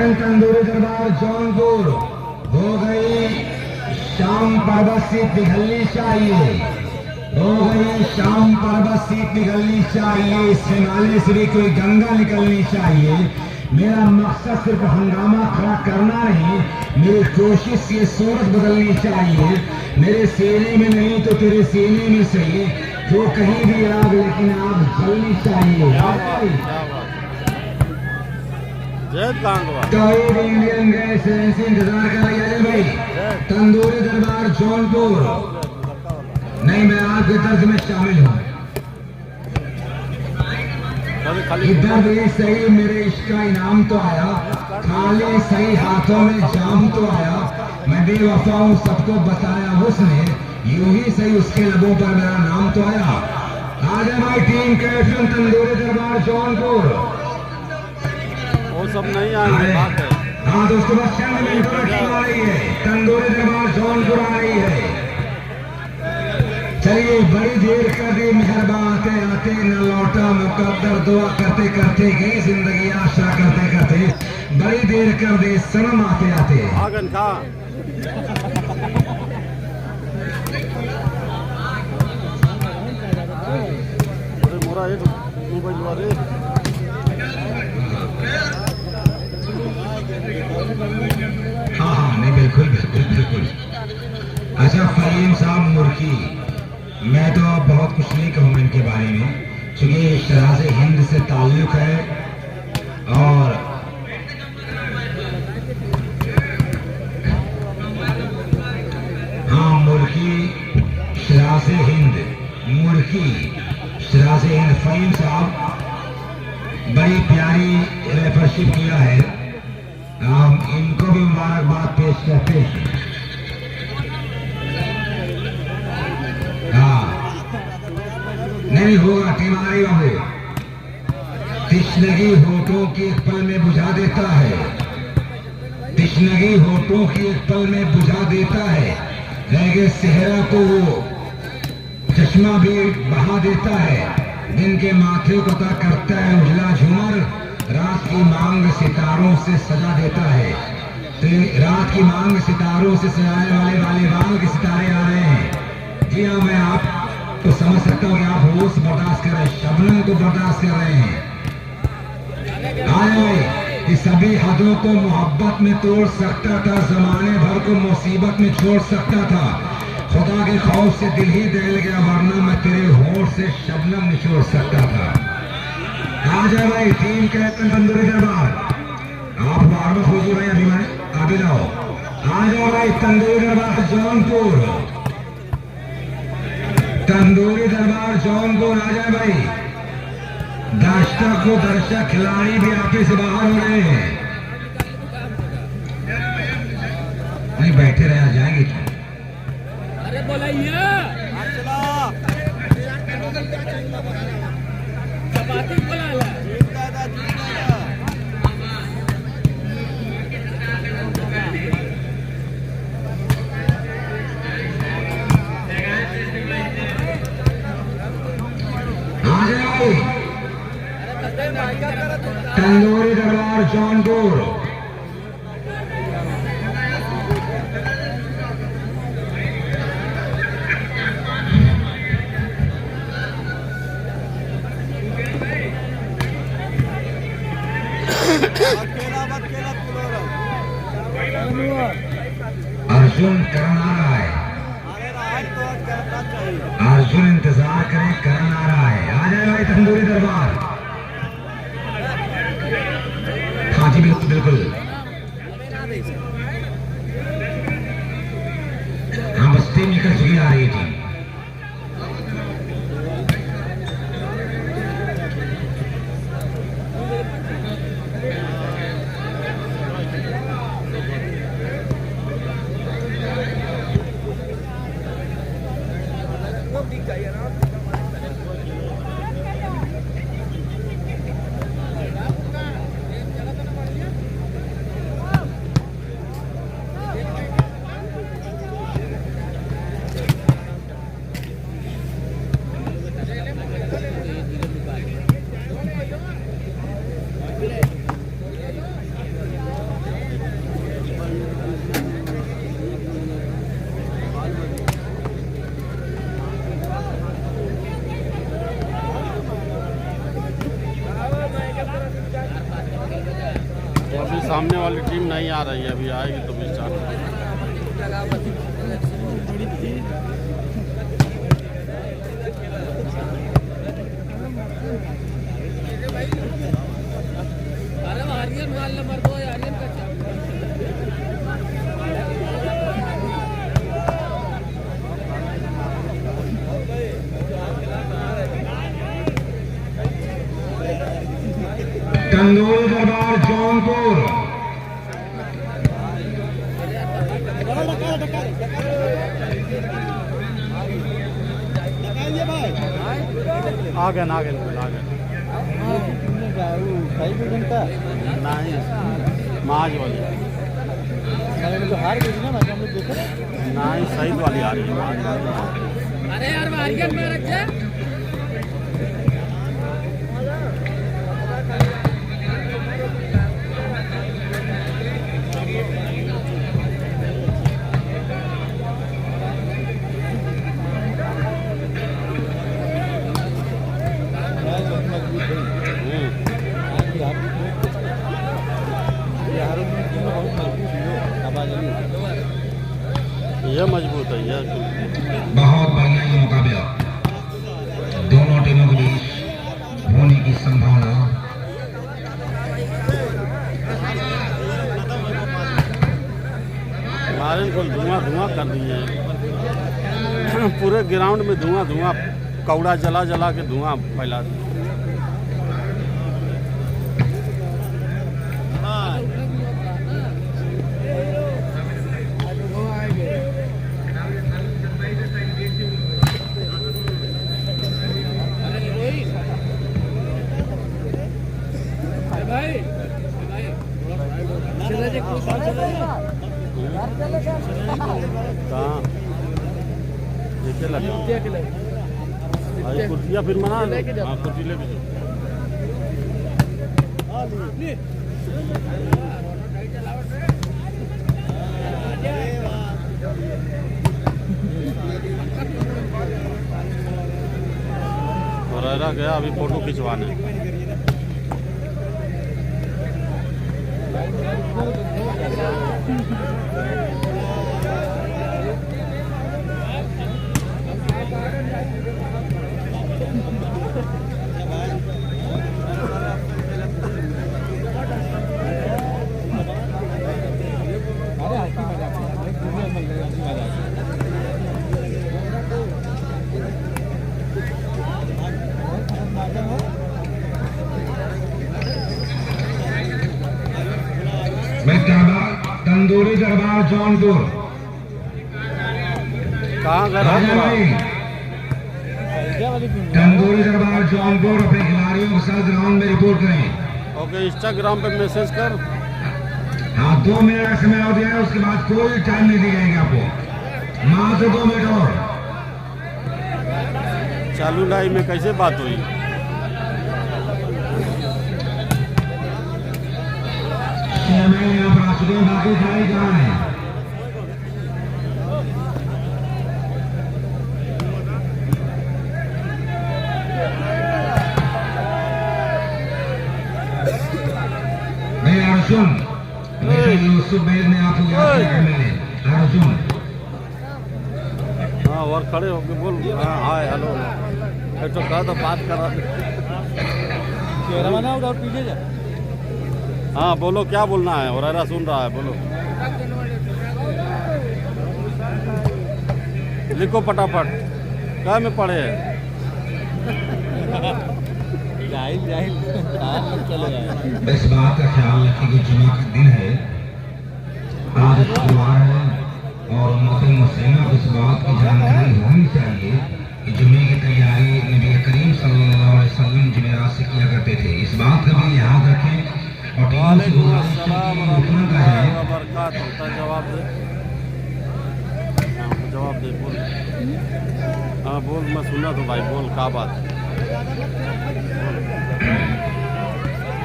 Captain Tandoori Darbar Jaunpur हो गई शाम पर्वत सीट पिघलनी चाहिए, हो गई शाम पर्वत सीट पिघलनी चाहिए। इस हिमालय से भी कोई गंगा निकलनी चाहिए। मेरा मकसद सिर्फ हंगामा खड़ा करना नहीं, मेरी कोशिश ये सूरत बदलनी चाहिए। मेरे सीने में नहीं तो तेरे सीने में सही, जो कहीं भी आग लेकिन आग जलनी चाहिए। तो इंडियन गैस एजेंसी इंतजार कर रही है भाई। तंदूरी दरबार जौनपुर नहीं, मैं आपके दर्द में शामिल हूँ। इधर भी सही मेरे इश्क का इनाम तो आया, खाली सही हाथों में जाम तो आया। मैं बेवफा हूँ सबको बताया उसने, यूं ही सही उसके लबों पर मेरा नाम तो आया। आजा भाई टीम कैप्टन तंदूरी दरबार जौनपुर। वो सब नहीं आएंगे। हाँ दोस्तों, बस चंद मिनटों में टीम आ रही है, तंदूरी दरबार जौनपुर आ रही है। चलिए बड़ी देर कर दी, मेहरबान आते आते न लौटा मुकद्दर, दुआ करते करते गई जिंदगी, आशा करते करते बड़ी देर कर दे सनम आते आते। आगन का मोरा एक मोबाइल वाले हाँ नहीं बिल्कुल बिल्कुल बिल्कुल। अच्छा फहीम साहब मुर्की, मैं तो बहुत कुछ नहीं कहूँगा इनके बारे में, क्योंकि शराज़ हिंद से ताल्लुक है। और हाँ मुर्की शराज़ हिंद, मुर्की शराज़ हिंद फहीम साहब बड़ी प्यारी रेफरशिप किया है, हम इनको भी मुबारकबाद पेश करते हैं। नहीं होगा टीम आ रही होगी। तिश्नगी होठों की एक पल में बुझा देता है, तिश्नगी होठों की एक पल में बुझा देता है। रह गए सेहरा को वो चश्मा भी बहा देता है। दिन के माथे को तय करता है उजला झूमर, रात की मांग सितारों से सजा देता है। तो रात की मांग सितारों से सजाने वाले बाल के सितारे आ रहे हैं। जी हाँ, मैं आप तो समझ सकता हूँ कि आप होश बर्दाश्त कर रहे हैं, शबनम को बर्दाश्त कर रहे हैं। भाई इस सभी हदों को मोहब्बत में तोड़ सकता था, जमाने भर को मुसीबत में छोड़ सकता था। खुदा के खौफ से दिल ही दहल गया, वरना मैं तेरे होठ से शबनम निचोड़ सकता था। आ जाए भाई टीम कैप्टन तंदूरी दरबार, आप बार बार खुशी भाई, अभी मैं आगे जाओ। आ जाओ भाई तंदूरी दरबार जौनपुर, तंदूरी दरबार जौनपुर आ जाए भाई। दर्शक खिलाड़ी भी आपे से बाहर हो रहे हैं। नहीं बैठे रहे, आ जाएंगे तो। अरे बोलाइए चपाती बोला तंदूरी दरबार जौनपुर। अर्जुन करण आ रहा है, अर्जुन इंतजार करें, करण आ रहा है। आ जाए भाई तंदूरी दरबार। हाँ जी बिल्कुल बिल्कुल, हाँ बस टीम निकल चुकी आ रही है टीम। अभी सामने वाली टीम नहीं आ रही है, अभी आएगी तो भी स्टार्ट। अरे आर्यन माल नंबर 2 आर्यन का तंदूरी दरबार जौनपुर आ गए नहीं, माज वाली हार गई ना हम लोग देखे नहीं, सही वाली आ रही है। अरे यार आर्यन में रखे ये मजबूत है ये। बहुत बढ़िया ये मुकाबला दोनों टीमों के बीच होने की संभावना। नारियल को धुआं कर दिए पूरे ग्राउंड में, धुआं कौड़ा जला के धुआं फैला दिया। भाई चले जा कहाँ देखे लगा भाई कुर्सियाँ फिर मना लो। हाँ कुर्सी लेके जाओ। और गया अभी फोटो खिंचवाने। तंदूरी दरबार जौनपुर कहाँ गए राजा भाई, तंदूरी दरबार जौनपुर अपने खिलाड़ियों के साथ ग्राउंड में रिपोर्ट करें। ओके, इंस्टाग्राम पे मैसेज कर। हाँ 2 मिनट का समय और दिया है, उसके बाद कोई टाइम नहीं दी जाएगी आपको, मात्र 2 मिनट और। चालू लाइव में कैसे बात हुई? यहाँ पर आ चुके हैं, बाकी खिलाड़ी कहाँ है? भाई अर्जुन, यूसुफ भाई ने आपको याद किया मैंने। अर्जुन हाँ और खड़े होके बोल। हाँ हाय हेलो, तो कहा तो बात कर रहा। हाँ बोलो, क्या बोलना है? और सुन रहा है, बोलो। लिखो फटाफट, क्या में पढ़े है? इस बात का ख्याल रखें कि जुमा का दिन है, आज शुक्रवार है और मुस्लिम मुस्लिमों को इस बात की जानकारी होनी चाहिए कि जुमे की तैयारी नबी करीम सल्लल्लाहु अलैहि वसल्लम जुमेरात से किया करते थे। इस बात का भी याद रखें और टीम से गुजारिश है कि रुकना का है। जवाब दे बोल। हाँ बोल, मैं सुना तो भाई, बोल क्या बात है?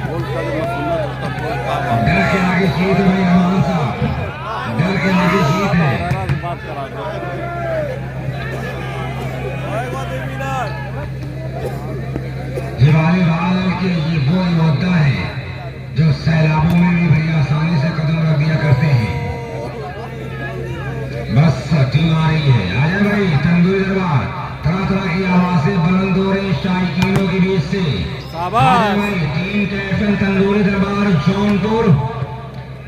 बोल कर मैं सुना तो तब बोल क्या बात? डर के आगे जीत है भाई रहमान साहब, डर के आगे जीत है। बात करा दो। ये वाले बाल के ये वो योद्धा है जो सैलाबों में भी शाबाश। टीम कैप्टन तंदूरी दरबार जौनपुर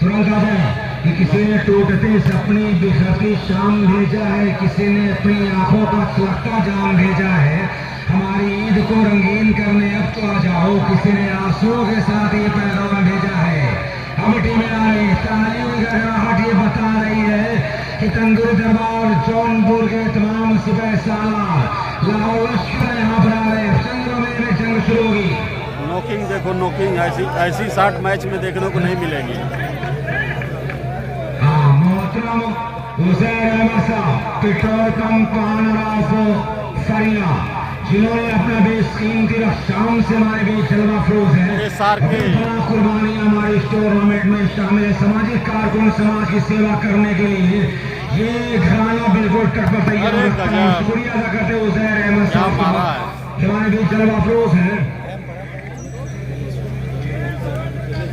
तुरंत आ जाए कि किसी ने टूटते सपने बिखरती शाम भेजा है, किसी ने अपनी आंखों का सुलगता जाम भेजा है, हमारी ईद को रंगीन करने अब तो आ जाओ, किसी ने आंसुओं के साथ ये पैगाम भेजा है। अब टीमें आ रही, तालियों की गड़गड़ाहट ये बता रही है कि तंदूरी दरबार जौनपुर के तमाम सिपह सालार लाहौर लश्कर यहाँ पर आ रहे हैं। चंद्रमे में जंग शुरू होगी। नॉकिंग देखो, नॉकिंग ऐसी शॉट मैच में देखने को नहीं मिलेगी। हाँ, मोहतरम हुसैन अहमद साहब, पेट्रोल पंप फरिया, जिन्होंने अपना बेशकीमती शाम से हमारे बीच जलवा फरोज है, बड़ा कुर्बानियां हमारे इस टूर्नामेंट में शामिल है। सामाजिक कारकुन समाज की सेवा करने के लिए ये घराना बिल्कुल तट पर तैयार है। शुक्रिया अदा करते हैं हुसैन अहमद साहब का, हमारे बीच जलवा फरोज है।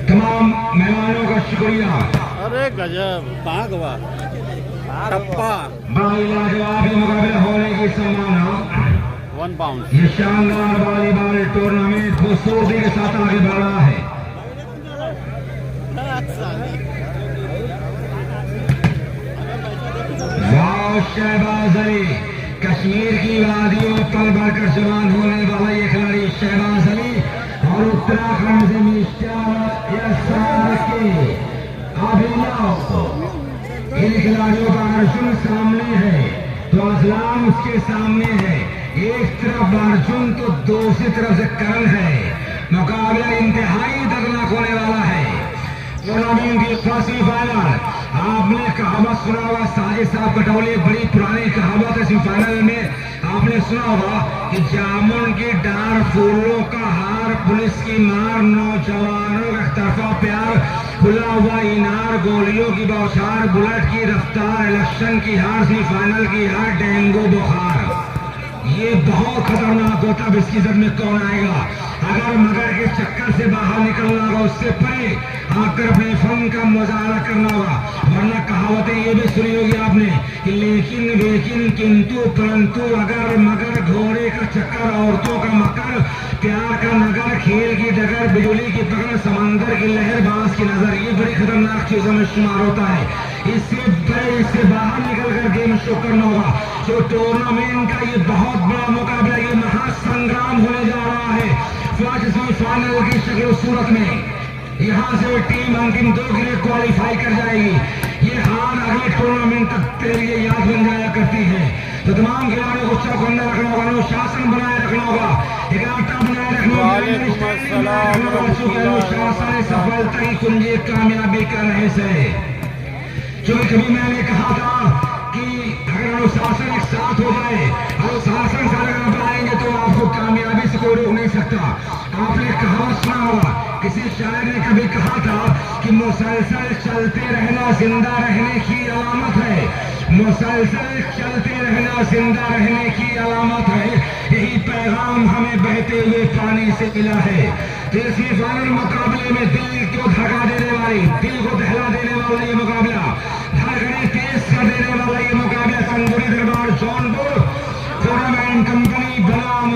तमाम मेहमानों का शुक्रिया। अरे गजब, कहाँ गवा टप्पा। बड़ा लाजवाब ये मुकाबला होने की संभावना। 1 पाउंड। ये शानदार वॉलीबॉल टूर्नामेंट खूबसूरती के साथ आगे बढ़ रहा है। वाह, शहबाज अली, कश्मीर की वादियों पर बढ़कर जवान होने वाला ये खिलाड़ी शहबाज अली और उत्तराखंड से इन खिलाड़ियों का अर्जुन सामने है तो असलाम उसके सामने है। एक तरफ अर्जुन तो दूसरी तरफ से करण है। मुकाबला इंतहाई दर्दनाक होने वाला है। टूर्नामेंट की फर्स्ट फाइनल, आपने कहावत सुना होगा, साजिद साहब कटौली, एक बड़ी पुरानी कहावत है। सेमीफाइनल में आपने सुना होगा कि जामुन की डार, फूलों का हार, पुलिस की मार, नौजवानों का तरफा प्यार, खुला हुआ इनार, गोलियों की बौछार, बुलेट की रफ्तार, इलेक्शन की हार, सेमीफाइनल की हार, डेंगू बुखार। ये बहुत खतरनाक होता है। इसकी जद में कौन आएगा? अगर मगर के चक्कर से बाहर निकलना होगा, उससे परे आकर अपने फन का मुजाहरा करना होगा। वरना कहावतें ये भी सुनी होगी आपने कि लेकिन लेकिन किंतु परंतु, अगर मगर, घोड़े का चक्कर, औरतों का मकर, प्यार का नगर, खेल की डगर, बिजली की पकड़, समंदर की लहर, बांस की नजर, ये बड़ी खतरनाक चीजों में शुमार होता है। इससे बाहर निकल कर गेम शो करना होगा। जो टूर्नामेंट का ये बहुत बड़ा मुकाबला, ये महासंग्राम होने जा रहा है। फर्स्ट सेमीफाइनल की शक्ल सूरत में यहाँ से टीम अंतिम 2 के लिए क्वालिफाई कर जाएगी। ये हार अगले टूर्नामेंट तक तेरे लिए याद बन जाया करती है। तो तमाम खिलाड़ियों को चौकन्ना रखना होगा, अनुशासन बनाए रखना होगा, इकट्ठा बनाए रखना होगा। अनुशासन सफलता की कुंजी, कामयाबी का रहस्य। जो कभी मैंने कहा था कि अगर अनुशासन एक साथ हो जाए, अनुशासन से अगर आप आएंगे तो आपको कामयाबी से कोई रोक नहीं सकता। आपने कहावत सुना होगा, किसी शायर ने कभी कहा था कि मुसलसल चलते रहना जिंदा रहने की अलामत है। मुसलसल चलते रहना जिंदा रहने की अलामत है। यही पैगाम हमें बहते हुए पानी से मिला है। तीसरी फाइनल मुकाबले में दिल को धड़का देने वाली, दिल को दहला देने वाला ये मुकाबला, धड़कने तेज कर देने वाला ये मुकाबला तंदूरी दरबार जौनपुर टूर्नामेंट कंपनी बनाम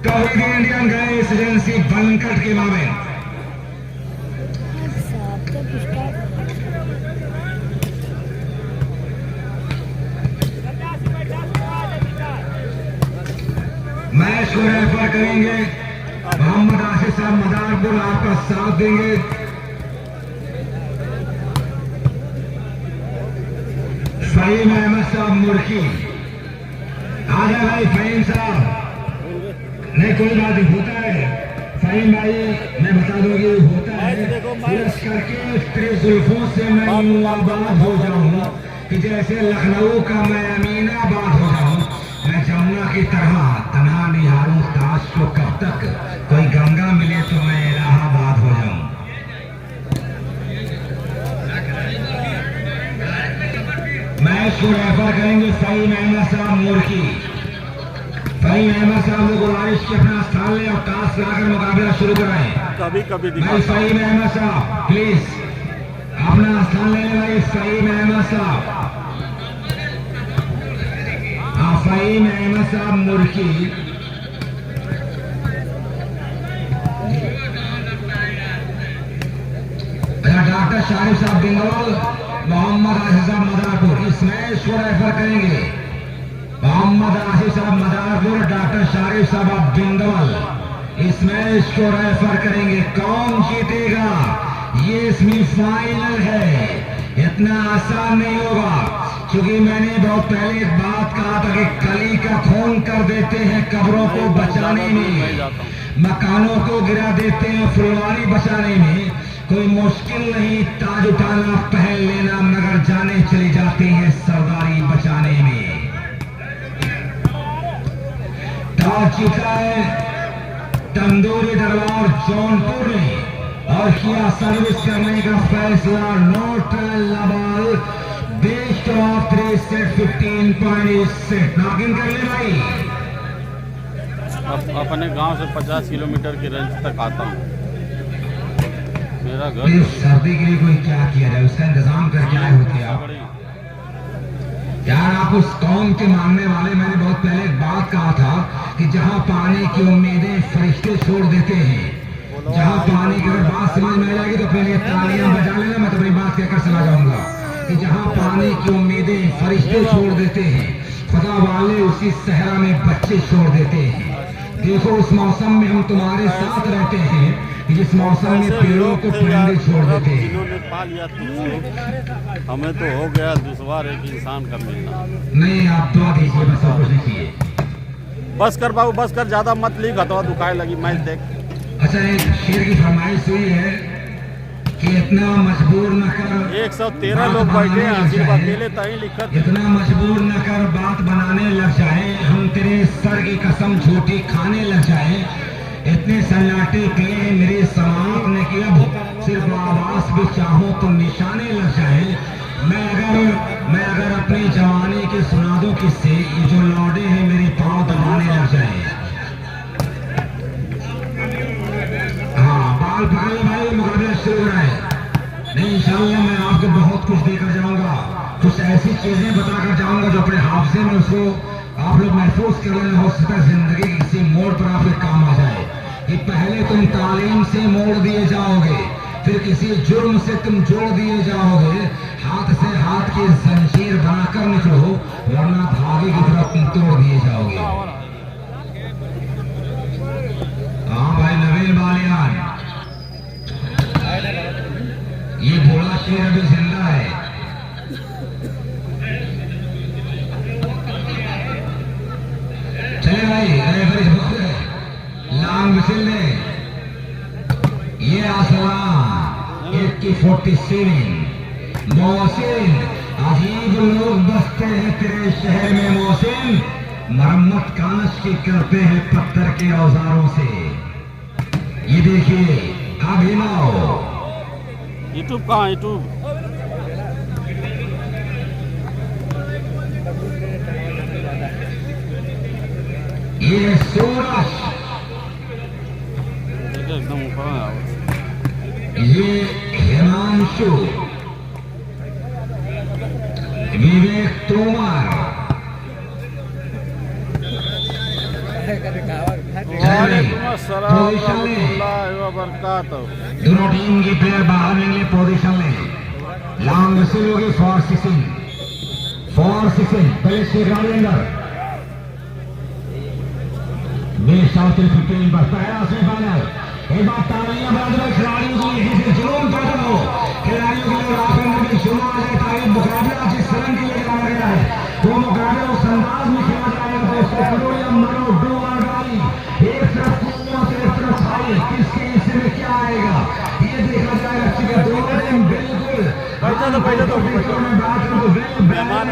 तौहीद इंडियन गैस एजेंसी बनकट के मामले। मैच को रेफर करेंगे मोहम्मद आसिफ साहब मदारपुर, आपका साथ देंगे। फहीम अहमद साहब मुर्की, आ जाए भाई फहीम साहब। नहीं कोई बात नहीं, होता है फहीम भाई, मैं बता दूंगी होता है। पुलिस करके तेरे जुल्फों से मैं यूं आबाद हो जाऊं कि जैसे लखनऊ का मैं अमीनाबाद हो जाऊं। मैं जमुना की तरह तन्हा निहारूं ताश को, कब तक कोई गंगा मिले तो मैं इलाहाबाद हो जाऊं। मैच को रेफर करेंगे फहीम अहमद साहब मुर्की। फहीम अहमद साहब को गुजारिश की अपना स्थान लें और टास्क लाकर मुकाबला शुरू कराएं। कभी कभी भाई फहीम अहमद साहब प्लीज अपना स्थान लें। भाई फहीम अहमद साहब, फहीम अहमद साहब मुर्की। डॉक्टर शारिफ साहब बिंगवल, मोहम्मद आसिफ साहब मदारपुर इस मैच को रेफर करेंगे। मोहम्मद आसिफ साहब मदारपुर, डॉक्टर शारिफ साहब बिंगवल इस मैच को रेफर करेंगे। कौन जीतेगा ये सेमीफाइनल है, इतना आसान नहीं होगा, क्योंकि मैंने बहुत पहले एक बात कहा था कि कली का खून कर देते हैं कब्रों को बचाने में, मकानों को गिरा देते हैं फुलवारी बचाने में। कोई मुश्किल नहीं ताज उठाना पहल लेना, मगर जाने चली जाती है सरदारी बचाने में। टॉस जीता है तंदूरी दरबार जौनपुर ने और किया सर्विस करने का फैसला। नोट लबाल best of 3 set 15 point set knocking कर ले भाई। अपने गांव से 50 किलोमीटर की रेंज तक आता हूँ। मेरा घर इस सर्दी के लिए कोई क्या किया जाए, उसका इंतजाम करके आए होते आप यार। आप उस कौम के मानने वाले, मैंने बहुत पहले एक बात कहा था कि जहां पानी की उम्मीदें फरिश्ते छोड़ देते हैं, जहां पानी की अगर बात समझ में आ जाएगी तो अपने लिए तालियां बजा लेना, मैं तो अपनी बात कहकर चला जाऊंगा कि जहां पानी की उम्मीदें फरिश्ते छोड़ देते हैं, खुदा वाले उसी सहरा में बच्चे छोड़ देते हैं। देखो उस मौसम में हम तुम्हारे साथ रहते हैं कि जिस मौसम में पेड़ों को परिंदे छोड़ देते हैं। जिन्होंने पा लिया तुझको, हमें तो हो गया दुश्वार एक इंसान का मिलना। नहीं आप दुआ दीजिए, बस और कुछ नहीं चाहिए। बस कर बाबू बस कर, ज्यादा मत ली, घटवा दुखाए लगी मैच देख। अच्छा एक शेर की फरमाइश हुई है कि इतना मजबूर न कर, 113 लोग बैठे हैं, सिर्फ अकेले तही लिखत। इतना मजबूर न कर बात बनाने लग जाए, हम तेरे सर की कसम झूठी खाने लग जाए। इतने सन्नाटे पिए हैं मेरे समात ने कि अब सिर्फ आवाज भी चाहूं तो निशाने लग जाए। मैं अगर अपनी जवानी के सुना दूं किससे, ये जो लौडे हैं मेरे पांव दबाने लग जाए। हाँ बाल पकड़े भाई, मुकाबला शुरू हो रहा है। नहीं इंशाल्लाह मैं आपको बहुत कुछ देकर जाऊंगा, कुछ ऐसी चीजें बताकर जाऊंगा जो अपने हाफजे में उसको आप लोग महफूज कर लेना। हो सकता है जिंदगी के किसी मोड़ पर आपके काम आ जाए कि पहले तुम तालीम से मोड़ दिए जाओगे, फिर किसी जुर्म से तुम जोड़ दिए जाओगे। हाथ से हाथ की जंजीर बनाकर निकलो, वरना धागे की तरफ तुम तोड़ दिए जाओगे। हाँ भाई नवीन बालियान, ये बूढ़ा शेर अभी जिंदा है। चले भाई लांग विसिल ने ये आसमान 47 मोहसिन, अजीब लोग बसते हैं तेरे शहर में मोहसिन, मरम्मत कानश की करते हैं पत्थर के औजारों से। ये देखिए अभिनव, यूट्यूब कहाँ यूट्यूब? ये सूरज, एकदम ऊपर है आवाज। ये हिमांशु, विवेक तोमर, वालेकुम अस्सलाम रहमतुल्लाहि व बरकातहू। दोनों टीम के प्लेयर बाहर निकले पोजीशन में। लॉन्ग वसूल होगी फॉर सिक्सिंग पहले से गाड़ी अंदर बेस्ट आउट 15 पर पहला सेमीफाइनल। एक बार तालियां बजा दो खिलाड़ियों को, यहीं से जुनून पैदा हो खिलाड़ियों के लिए, आपके अंदर भी जुनून आ जाए ताकि मुकाबला जिस रंग के लिए लगाया गया है वो मुकाबला उस अंदाज में खेला जाएगा। दोस्तों करो या मरो, डो और डाई, एक तरफ कुआं से एक तरफ भाई, किसके हिस्से में क्या आएगा ये देखा जाएगा। ठीक है दोनों टीम बिल्कुल पहले तो में बात करो मेहमान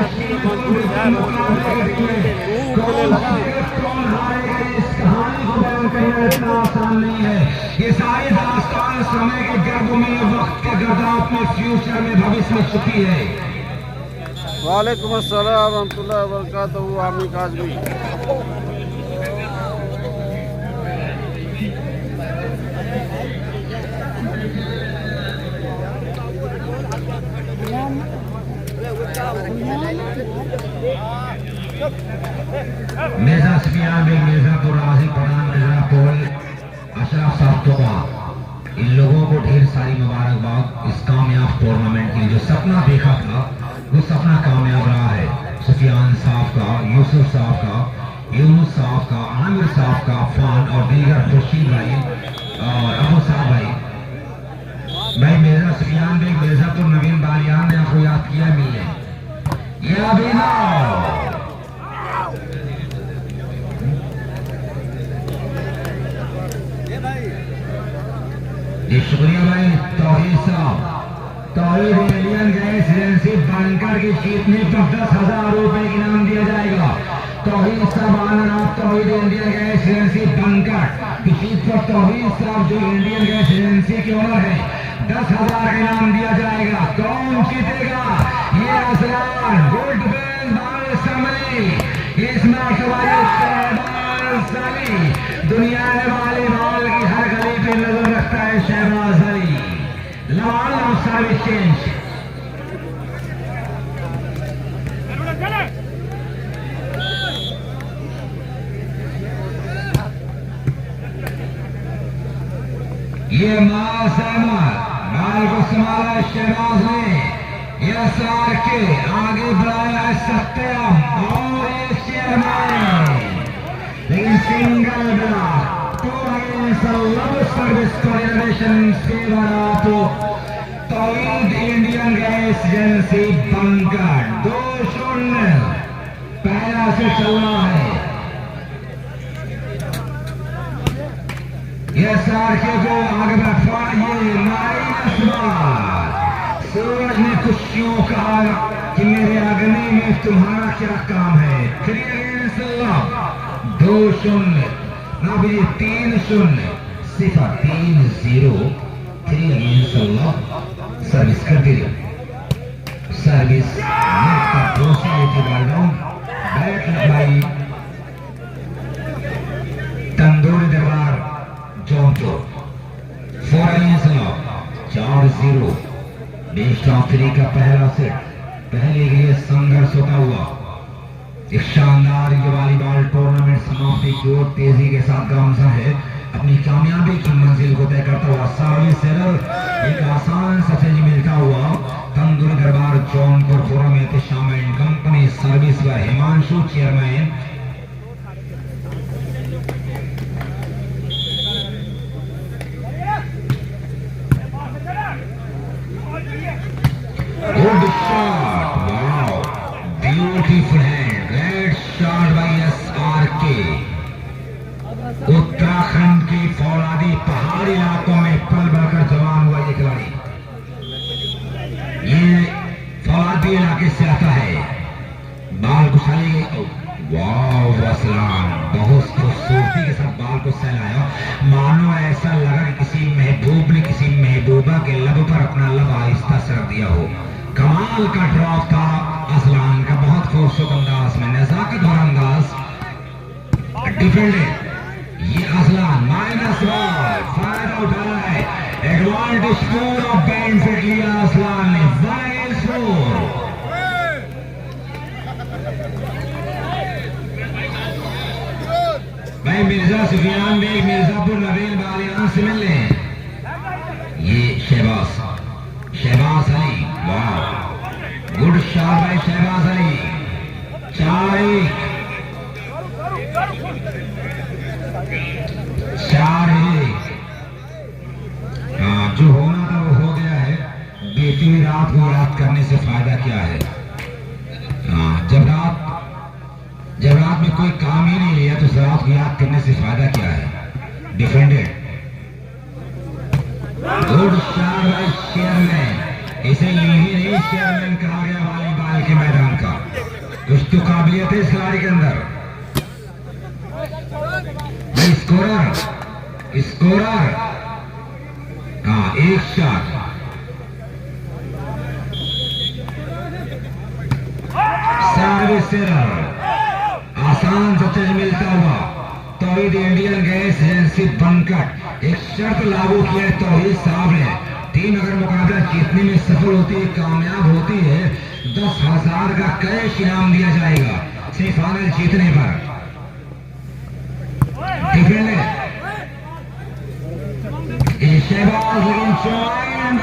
कौन हारेगा इस कहानी को बयान करना इतना आसान नहीं है। ये सारी दास्तान समय के गर्भ में, वक्त के गर्दाप में, फ्यूचर में, भविष्य में छुपी है। वालेकुम अस्सलाम रहमतुल्लाहि व बरकातहू। आमी काजमी मिर्जा सफियान बेग, मिर्जापुर आसिफ पठान, मिर्जा पोल, अशरफ साहब तोबा, इन लोगों को ढेर सारी मुबारकबाद इस कामयाब टूर्नामेंट के लिए जो सपना देखा था वो सपना कामयाब रहा है। सुफियान साहब का, यूसुफ साहब का, यूनुस साहब का, आमिर साहब का, फान और दीगर खुर्शीद भाई और अबू साहब भाई मिर्जा सुफियान बेग मिर्जापुर नवीन बालियान ने आपको याद किया मिलने ये अभी ना जी शुक्रिया भाई तौहीद साहब। तौहीद इंडियन गैस एजेंसी बनकर की जीतने पर 10,000 रुपए इनाम दिया जाएगा। तौहीद साहब आनर आप तौहीद इंडियन गैस एजेंसी बनकर की जीत पर तौहीद साहब जो इंडियन गैस एजेंसी के ओनर है 10,000 का इनाम दिया जाएगा। कौन जीतेगा? ये असलान गोल्ड बैन बाल समरी इस मरतबा शहबाज अली दुनिया में वॉलीबॉल की हर गली पे नजर रखता है। शहबाज अली लवाल सर्विस चेंज ये मास अहमद बाल को संभाला शहबाज ने यस आर के आगे बढ़ाया है सत्यम और एक चेयरमैन लेकिन single block service coordination favour of Tauheed Indian gas agency Bankat 2-0 पहला से चल रहा है। यस आर के को आगे बढ़ा ये माइनस बार सूरज ने कुछ यूं कहा कि मेरे अग्नि में तुम्हारा क्या काम है। 2-0 अब ये 3-0 सिफर 3-0 3 अगेंस्ट अल्लाह सर्विस कर दी सर्विस नेट का भरोसा बैट लगाई tandoori Darbar Jaunpur 4 against Allah 4-0 best of 3 का पहला सेट पहले के लिए संघर्ष होता हुआ एक शानदार ये वॉलीबॉल टूर्नामेंट समाप्ति की ओर तेजी के साथ गामजा है। अपनी कामयाबी की मंजिल को तय करता हुआ सर्विस एरर एक आसान सफेद मिलता हुआ तंदूरी दरबार जौनपुर फोरम में एहतशाम एंड कंपनी सर्विस व Himanshu chairman good shot wow beautiful hand red shot bye SRK। Uttarakhand की फौलादी पहाड़ी इलाकों में पल बढ़कर जवान हुआ ये खिलाड़ी ये फौलादी इलाके से आता है। बाल को साली वाह असलान बहुत खूबसूरती के साथ बाल को सहलाया मानो ऐसा लगा कि किसी महबूब ने किसी महबूबा के लब पर अपना लब आहिस्ता सर दिया हो। कमाल का ड्रॉप था असलान का बहुत खूबसूरत अंदाज में नजाकत भरा अंदाज डिफेंडेड ये असलान माइनस बॉल फायदा उठाया है एडवांटेज पूरा बेनिफिट लिया असलान ने 1-4 भाई मिर्जा सुफियान बेग मिर्जापुर नवीन बालियान से मिल रहे हैं। ये शहबाज अली वाह गुड शॉट भाई शहबाज अली 4-1 जो होना था वो हो गया है। बीती हुई रात को याद करने से फायदा क्या है। जब रात में कोई काम ही नहीं लिया तो रात को याद करने से फायदा क्या है। Defended good shot bye chairman इसे यूं ही नहीं चेयरमैन कहा गया वॉलीबॉल के मैदान का कुछ तो काबिलियत है इस खिलाड़ी के अंदर। भाई स्कोरर एक शॉट सर्विस एरर आसान सचेज मिलता हुआ तौहीद इंडियन गैस एजेंसी बनकर एक शर्त लागू किया है तौहीद साहब ने। टीम अगर मुकाबला जीतने में सफल होती है कामयाब होती है 10,000 का कैश इनाम दिया जाएगा सेमीफाइनल जीतने पर। डिफेंडेड शहबाज लेकिन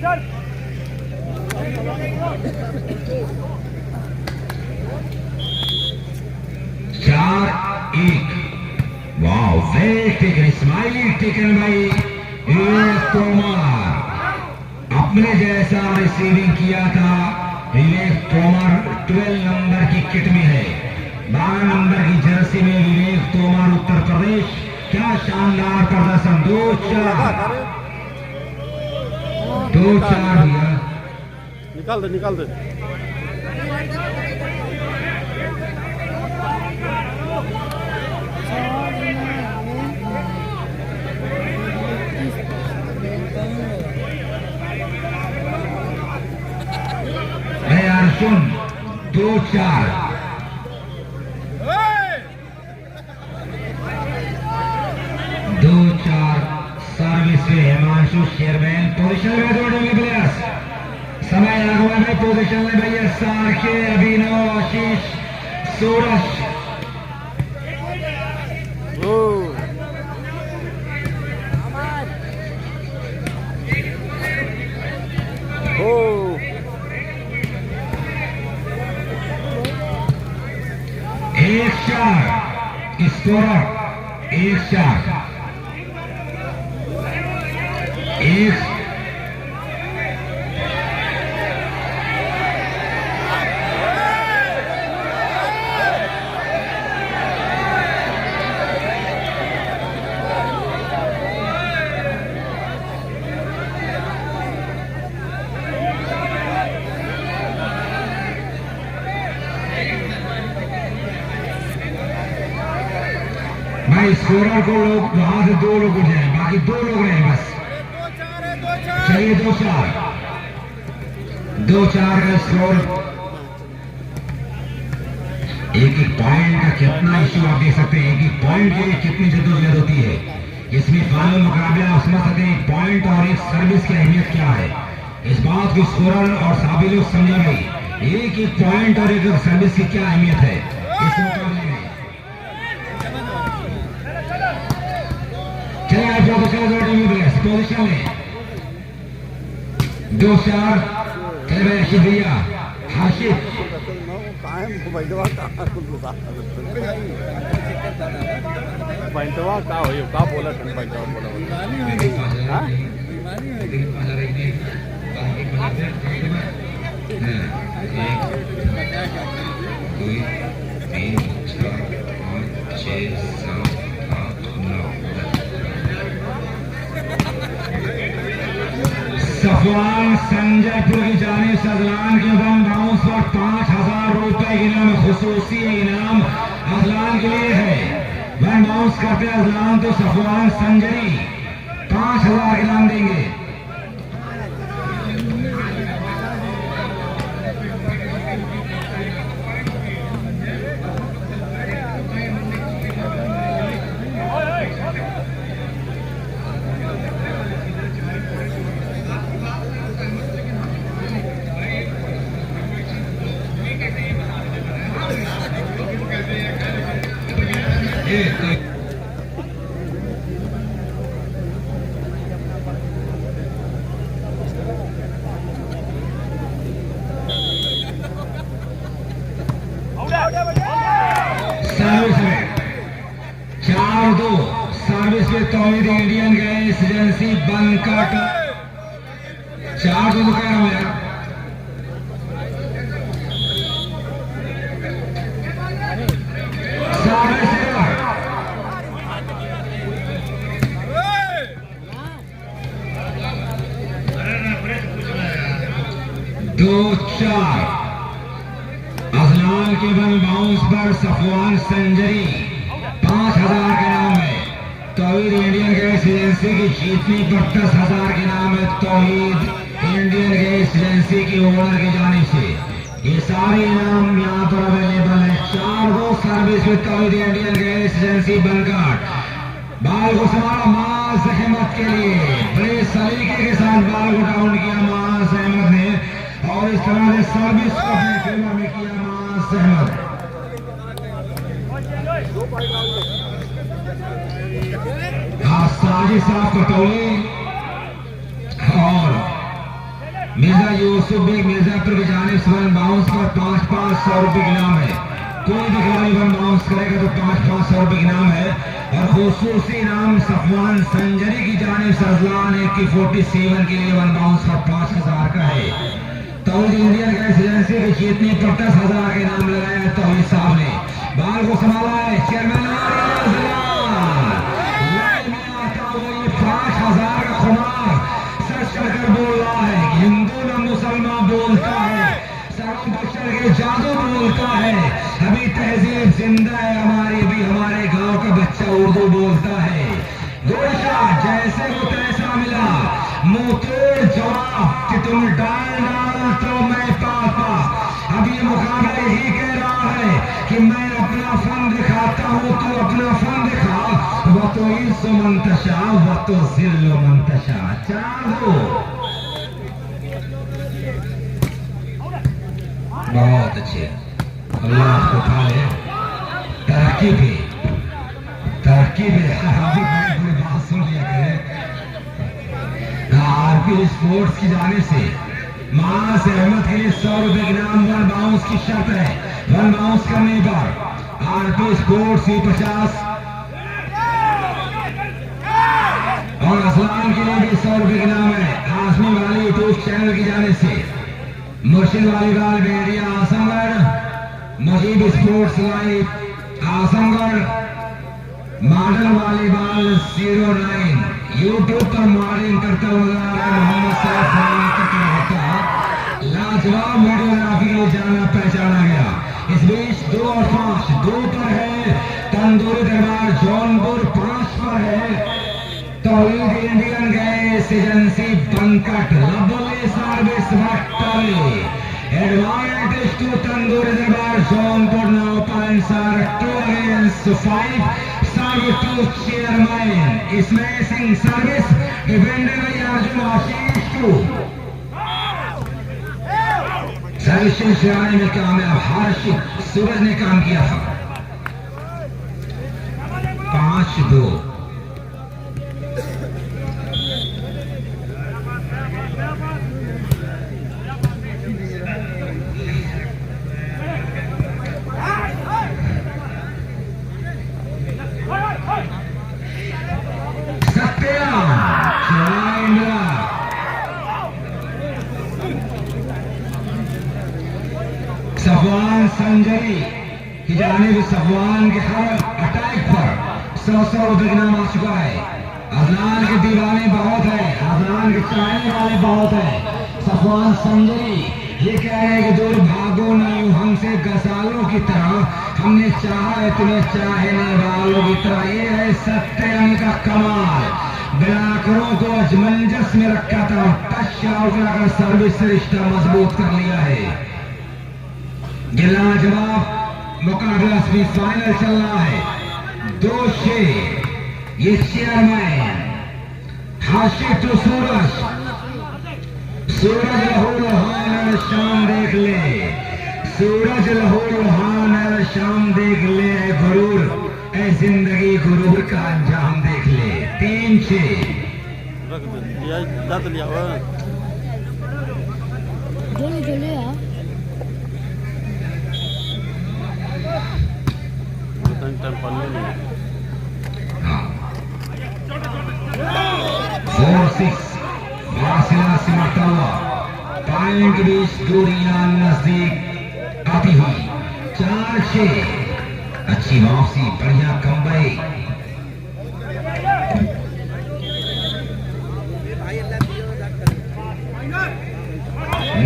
चार एक। वाह, वेल टेकन, स्माइली टेकन भाई तोमर। अपने जैसा रिसीविंग किया था विवेक तोमर। 12 नंबर की किट में है, 12 नंबर की जर्सी में विवेक तोमर, उत्तर प्रदेश। क्या शानदार प्रदर्शन। 2-4 भैया। निकाल दे निकाल दे। अर्जुन 2-4। सर्विस से हिमांशु शेरमैन पोजीशन में दौड़ेंगे प्लेयर्स। समय आगुआ में पोजीशन में भैया सारखे, अभिनव, आशीष, सूरज। एक 4 स्कोरर, 1-4। एक भाई स्कोरर को लोग वहां से 2 लोग उठ जाए, बाकी 2 लोग रहे बस। चलिए 2-4 का स्कोर। एक पॉइंट का कितना इश्यू आप देख सकते हैं। एक पॉइंट के लिए कितनी जद्दोजहद होती है। इसमें फाइनल मुकाबला आप समझ सकते हैं। पॉइंट और एक सर्विस की अहमियत क्या है, इस बात को स्कोरर और साबी लोग समझा भाई। एक पॉइंट और एक सर्विस की क्या अहमियत है इस मुकाबले में। पोजीशन में 2-4। चले भाई आशीष भैया, हाशिद। पैंटवा का हो का बोला पैंटवा बोला सफवान संजयपुर की जानिब से अजलान के वन बाउंस पर 5,000 रुपए के इनाम, खुसूसी इनाम अजलान के लिए है। वन बाउंस करते अजलान तो सफवान संजय 5,000 इनाम देंगे। सर्विस में 4-2 सर्विस में तौहीद इंडियन गैस एजेंसी बनका 4-2 कह रहा हूं यार। सर्विस 2-4 अजलान के वन बाउंस पर सफवान संजरी 5,000 के नाम है। तौहीद इंडियन गैस एजेंसी की जीतनी पर 10,000 के नाम है। तौहीद इंडियन गैस एजेंसी की ओनर की जानिब से ये सारे इनाम यहाँ पर अवेलेबल है। 4-2 सर्विस में तौहीद इंडियन गैस एजेंसी बनकाट। बाल को संभाला मास अहमद के लिए, बड़े सलीके के साथ बाल को डाउन किया मास अहमद ने, और इस तरह से सर्विस को अपने फेवर में किया मास अहमद। साजिश साफ कटौली और मिर्जा यूसुफ भी मिर्जापुर की जानिब से वन बाउंस पर 500 रुपए इनाम है। कोई भी खिलाड़ी वन बाउंस करेगा तो 500 रुपए इनाम है। और खुसूसी इनाम सफवान संजरी की जानिब से अजलान 47 के लिए वन बाउंस पर 5000 का है। तो इंडियन गैस एजेंसी के जीतने पर 10,000 का इनाम लगाया है। तो साहब ने बाल को संभाला है। चेयरमैन 5,000 का खुमार सच कर बोल रहा है। हिंदू न मुसलमान बोलता है, सरों बशर के जादू बोलता है। अभी तहजीब जिंदा है हमारी, भी हमारे गांव का बच्चा उर्दू बोलता है। गोशा जैसे को तैसा मिला, मुंह तोड़ जवाब कि तुम डाल तो मैं पापा। अब ये मुकाबला यही कह रहा है कि मैं अपना फन दिखाता हूं, तू अपना फन दिखा। वह तो इज्जो मंतशा, वह तो जिल्लो मंतशा। चाहो बहुत अच्छे, अल्लाह आपको उठा ले। तरक्की भी अभी बड़ी बात सुन लिया करें। आरपी स्पोर्ट्स की जाने से मानस अहमद के लिए 100 रुपए इनाम वन बाउंस की शर्त है। वन बाउंस करने पर आरपी स्पोर्ट्स ही 50 और असलान के लिए भी 100 रुपए इनाम है। आसमी वाली यूट्यूब चैनल की जाने से Murshid volleyball Beria Azamgarh, Mujeeb sports live Azamgarh, model volleyball 09 YouTube पर मॉडलिंग करता हुआ मोहम्मद सैफ होता लाजवाब वीडियोग्राफी के लिए जाना पहचाना गया। इस बीच 2 और 5 2 पर है तंदूरी दरबार जौनपुर, 5 पर है Tauheed Indian gas agency Bankat. Lovely service वक्तली advantage to Tandoori Darbar Jaunpur. 9 points are 2 against 5. Serve to chairman smashing service defended by Arjun Ashish to. Service चलाने में कामयाब हाशिद सूरज ने काम किया था। 5-2 सफवान संजरी की जानिब सफवान के हर अटैक पर 100 रुपए इनाम आ चुका है। अजलान के दीवाने बहुत है, अजलान के चाहने वाले बहुत है। सफवान संजरी ये कह रहे हैं कि दूर भागो नहीं हमसे गसालों की तरह, हमने चाहा है तुम्हें चाहने वालों की तरह। ये है सत्यम का कमाल। बिलाकरों को अजमंजस में रखा था, टच आउट लगाकर सर्विस से रिश्ता मजबूत कर लिया है। लाजवाब मुकाबला सेमीफाइनल चल रहा है। 2-6 ये चेयरमैन हाशिद टू सूरज। सूरज लहू लुहान शाम देख ले, सूरज लहू लुहान शाम देख ले। गुरूर ए जिंदगी गुरूर का अंजाम देख ले। 3-6 रख दे दांत लिया हुआ जल्दी यार। टाइम पानी नहीं। 4-6 फासिला सिमटता हुआ पॉइंट के बीच दूरियां नजदीक आती हुई। 4-6 अच्छी वापसी, बढ़िया comeback.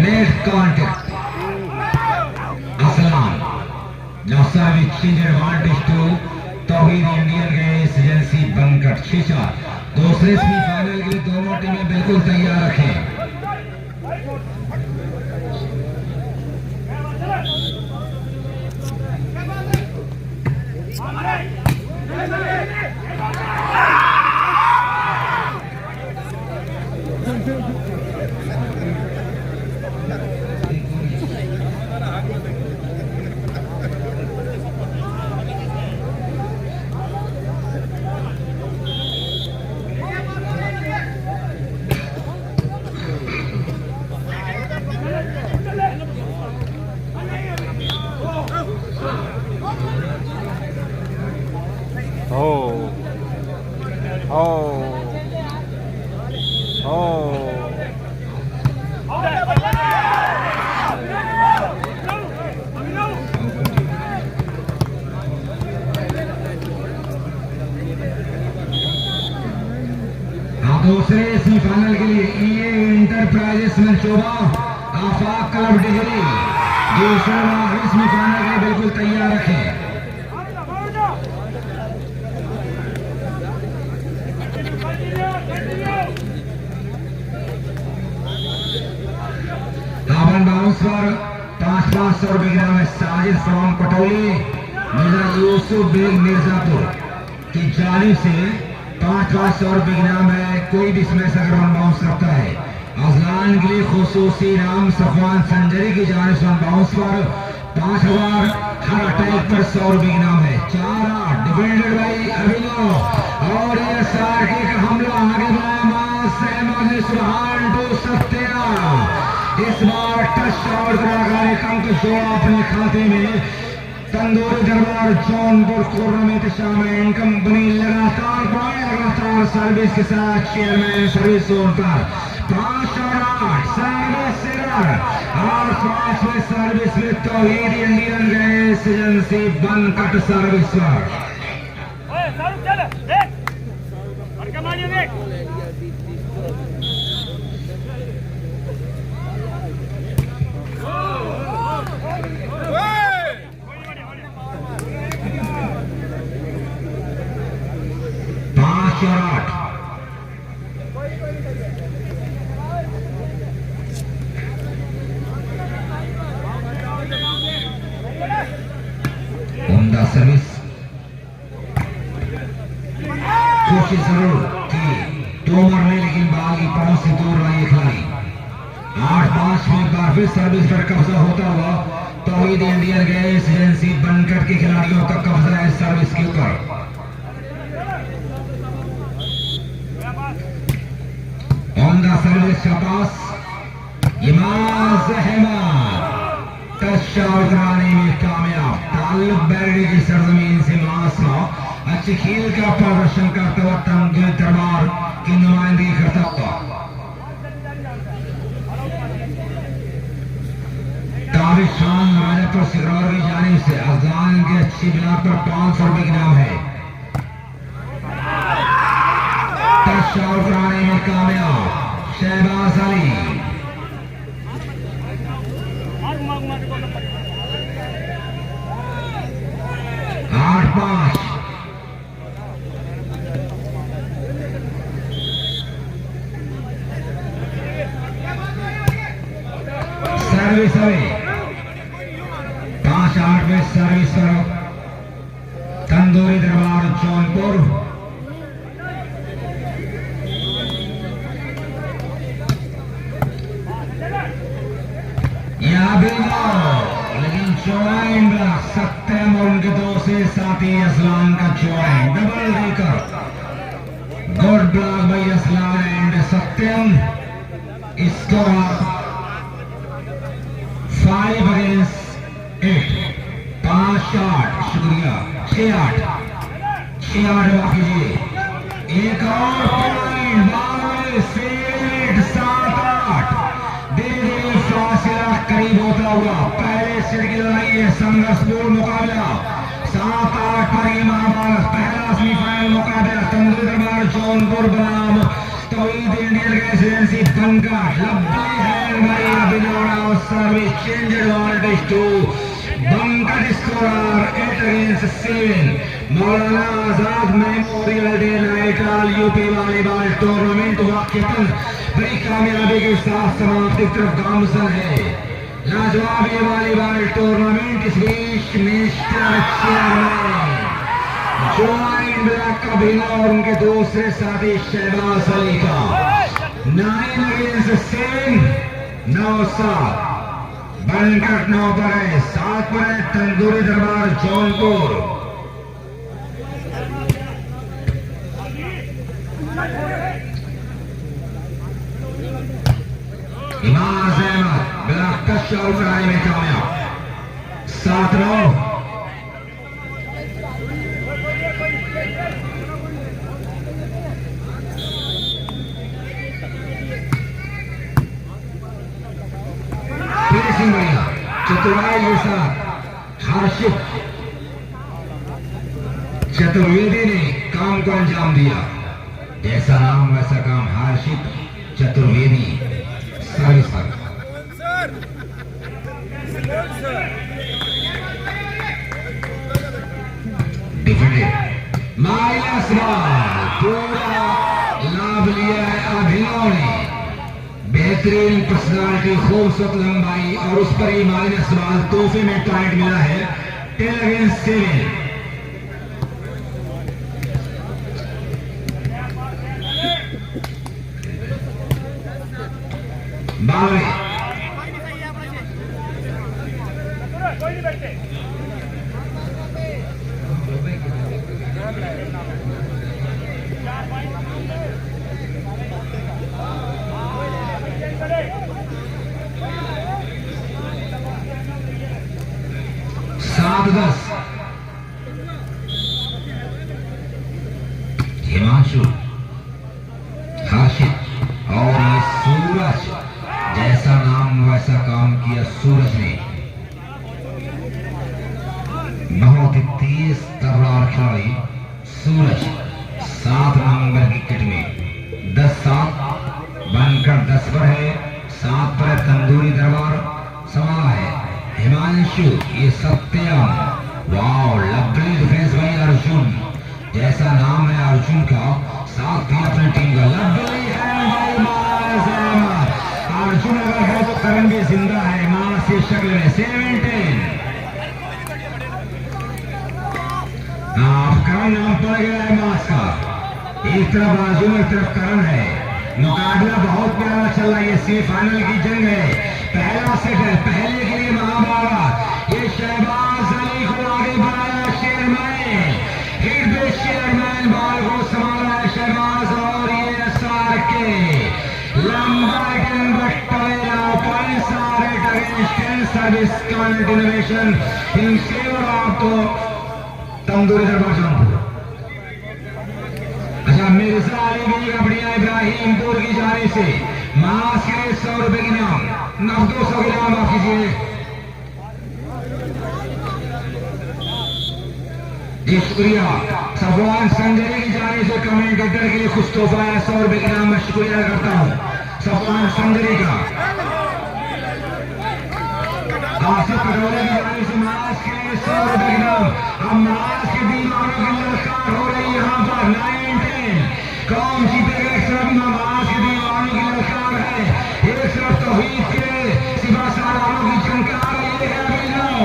Net contact Aslan Nausavi change advantage to Tauheed Indian gas agency Bankat. 6-4 दूसरे सेमीफाइनल के लिए दोनों टीमें बिल्कुल तैयार रखें। हो हो हो दूसरे सेमीफाइनल के लिए ईए इंटरप्राइजेस मंचोबा आफाक क्लब डिहरी दूसरे आखिरी सेमीफाइनल के लिए बिल्कुल तैयार रखें। दावन बाउंस पर 500 रुपए ग्राम है साजिद फ्रॉम कटौली मिर्जा यूसुफ बेग मिर्जापुर की जानिब से 500 रुपए ग्राम है। कोई भी इसमें से अगर बाउंस करता है अजलान के लिए खुसूसी नाम सफवान संजरी की जानिब से बाउंस पर 5000 हर अटैक पर 100 रुपए ग्राम है। 4 डिफेंडेड बाई अभिनव और ये सारकी का हमला आगे बढ़ाया सहमद ने सुबहान टू सत्या इस बार टच शॉट कराकर एक अंक जोड़ा अपने खाते में। तंदूरी दरबार जौनपुर टूर्नामेंट शामिल कंपनी लगातार सर्विस के साथ चेयरमैन सर्विस जोन पर 5 और 8 सर्विस और 5वें सर्विस में तौहीद Indian gas agency Bankat service पर उम्दा सर्विस कोशिश जरूर की तोमर ने लेकिन बाल की पहुंच से दूर रही खिलाड़ी। 8-5 में एक बार फिर सर्विस पर कब्जा होता हुआ तौहीद इंडियन गैस एजेंसी बनकट के खिलाड़ियों का कब्जा है सर्विस के ऊपर। उम्दा सर्विस शाबाश इमाज अहमद टच शॉट कराने में कामयाब। ताल्लुक बैरडी की सरजमीन से मासा अच्छी खेल का प्रदर्शन करता हुआ तंदूरी दरबार की नुमाइंदगी करता हुआ ताबिश खान राजापुर सिकरौर की जानिब से अफगान की अच्छी बिना पर 500 रुपए इनाम है। टच शॉट कराने में कामयाब शहबाज अली। 8-5 सर्विस अवे 5-8 में सर्विस पर तंदूरी दरबार जौनपुर। यहाँ भी लेकिन ज्वाइन ब्लॉक सत्यम और उनके दो से साथी असलान का ज्वाइन डबल देकर good block by Aslan and Satyam. Score 5 against 8 5 shot शुक्रिया 6-8 कीजिए। एक और पॉइंट 7-8 धीरे फासिला करीब होता हुआ पहले सेट की लड़ाई है संघर्षपूर्ण मुकाबला 7-8 पर ये महाभारत पहला सेमीफाइनल मुकाबला तंदूरी दरबार जौनपुर बनाम Tauheed Indian gas agency Bankat. Service change advantage to Bankat scorer 8 against 7। Maulana Azad memorial day night all UP volleyball tournament वाकई बड़ी कामयाबी के साथ समाप्ति की तरफ गामजन है। लाजवाब ये वॉलीबॉल टूर्नामेंट इस बीच मिस्टर चेयरमैन ज्वाइन ब्लॉक का अभिनव और उनके दूसरे साथी शहबाज अली का 9 अगेंस्ट 7 9-7 बनकट 9 पर है 7 पर है तंदूरी दरबार जौनपुर। इमाज अहमद ब्लॉक का शॉट कराने में कामयाब 7-9। बॉलिंग बढ़िया, चतुराई के साथ हर्षित चतुर्वेदी ने काम को अंजाम दिया। जैसा नाम वैसा काम, हर्षित चतुर्वेदी सर्विस पर। डिफेंडेड माइनस बॉल, पूरा लाभ लिया है अभिनव ने। बेहतरीन पर्सनालिटी, खूबसूरत लंबाई और उस पर ही माइनस बॉल तोहफे में पॉइंट मिला है 10 अगेंस्ट 7। बावरी सात 10 हिमांशु, हर्षित और ये सूरज, जैसा नाम वैसा काम किया सूरज ने। बहुत ही तेज तर्रार खिलाड़ी सूरज 7 नंबर की किट में 10-7 बनकर 10 पर है। 7 पर तंदूरी दरबार सवाल है हिमांशु, ये सत्यम। वाह, लवली डिफेंस भाई अर्जुन, जैसा नाम है अर्जुन का, साथ भी अपनी टीम का लवली है भाई मास अहमद। अर्जुन अगर है तो करण भी जिंदा है मास की शक्ल में। 17 करण नाम पड़ गया है मास का। एक तरफ अर्जुन, एक तरफ करण है। मुकाबला बहुत प्यारा चल रहा है, ये सेमीफाइनल की जंग है। पहला सेट है, पहले के लिए महाभारत। ये शहबाज अली को आगे बढ़ाया शेरमैन, हिट पे शेरमैन बॉल को संभाला है शहबाज, और ये एसआर के लंबा points are at against 10 service count innovation in favour of तो तंदूरी दरबार जौनपुर। अच्छा, मिर्जा अली भी कबड्डिया इब्राहिमपुर की जाने से मास के 100 रुपए की नाम, 200 के नाम माफ कीजिए जी, शुक्रिया। सफवान संजरी की जाने से कमेंटेटर के लिए कुछ तोहफा है, 100 रुपए के नाम मैं शुक्रिया करता हूँ सफवान संजरी का। आसिफ पटोले की जाने से मास के 100 रुपए के नाम। अब मास के दीवानों की ललकार हो रही यहाँ पर 9-10। कौन जीतेगा? एक तरफ मास के दीवानों की ललकार है, एक तरफ तौहीद के सिवा सालारों की झंकार। ये है अभिनव,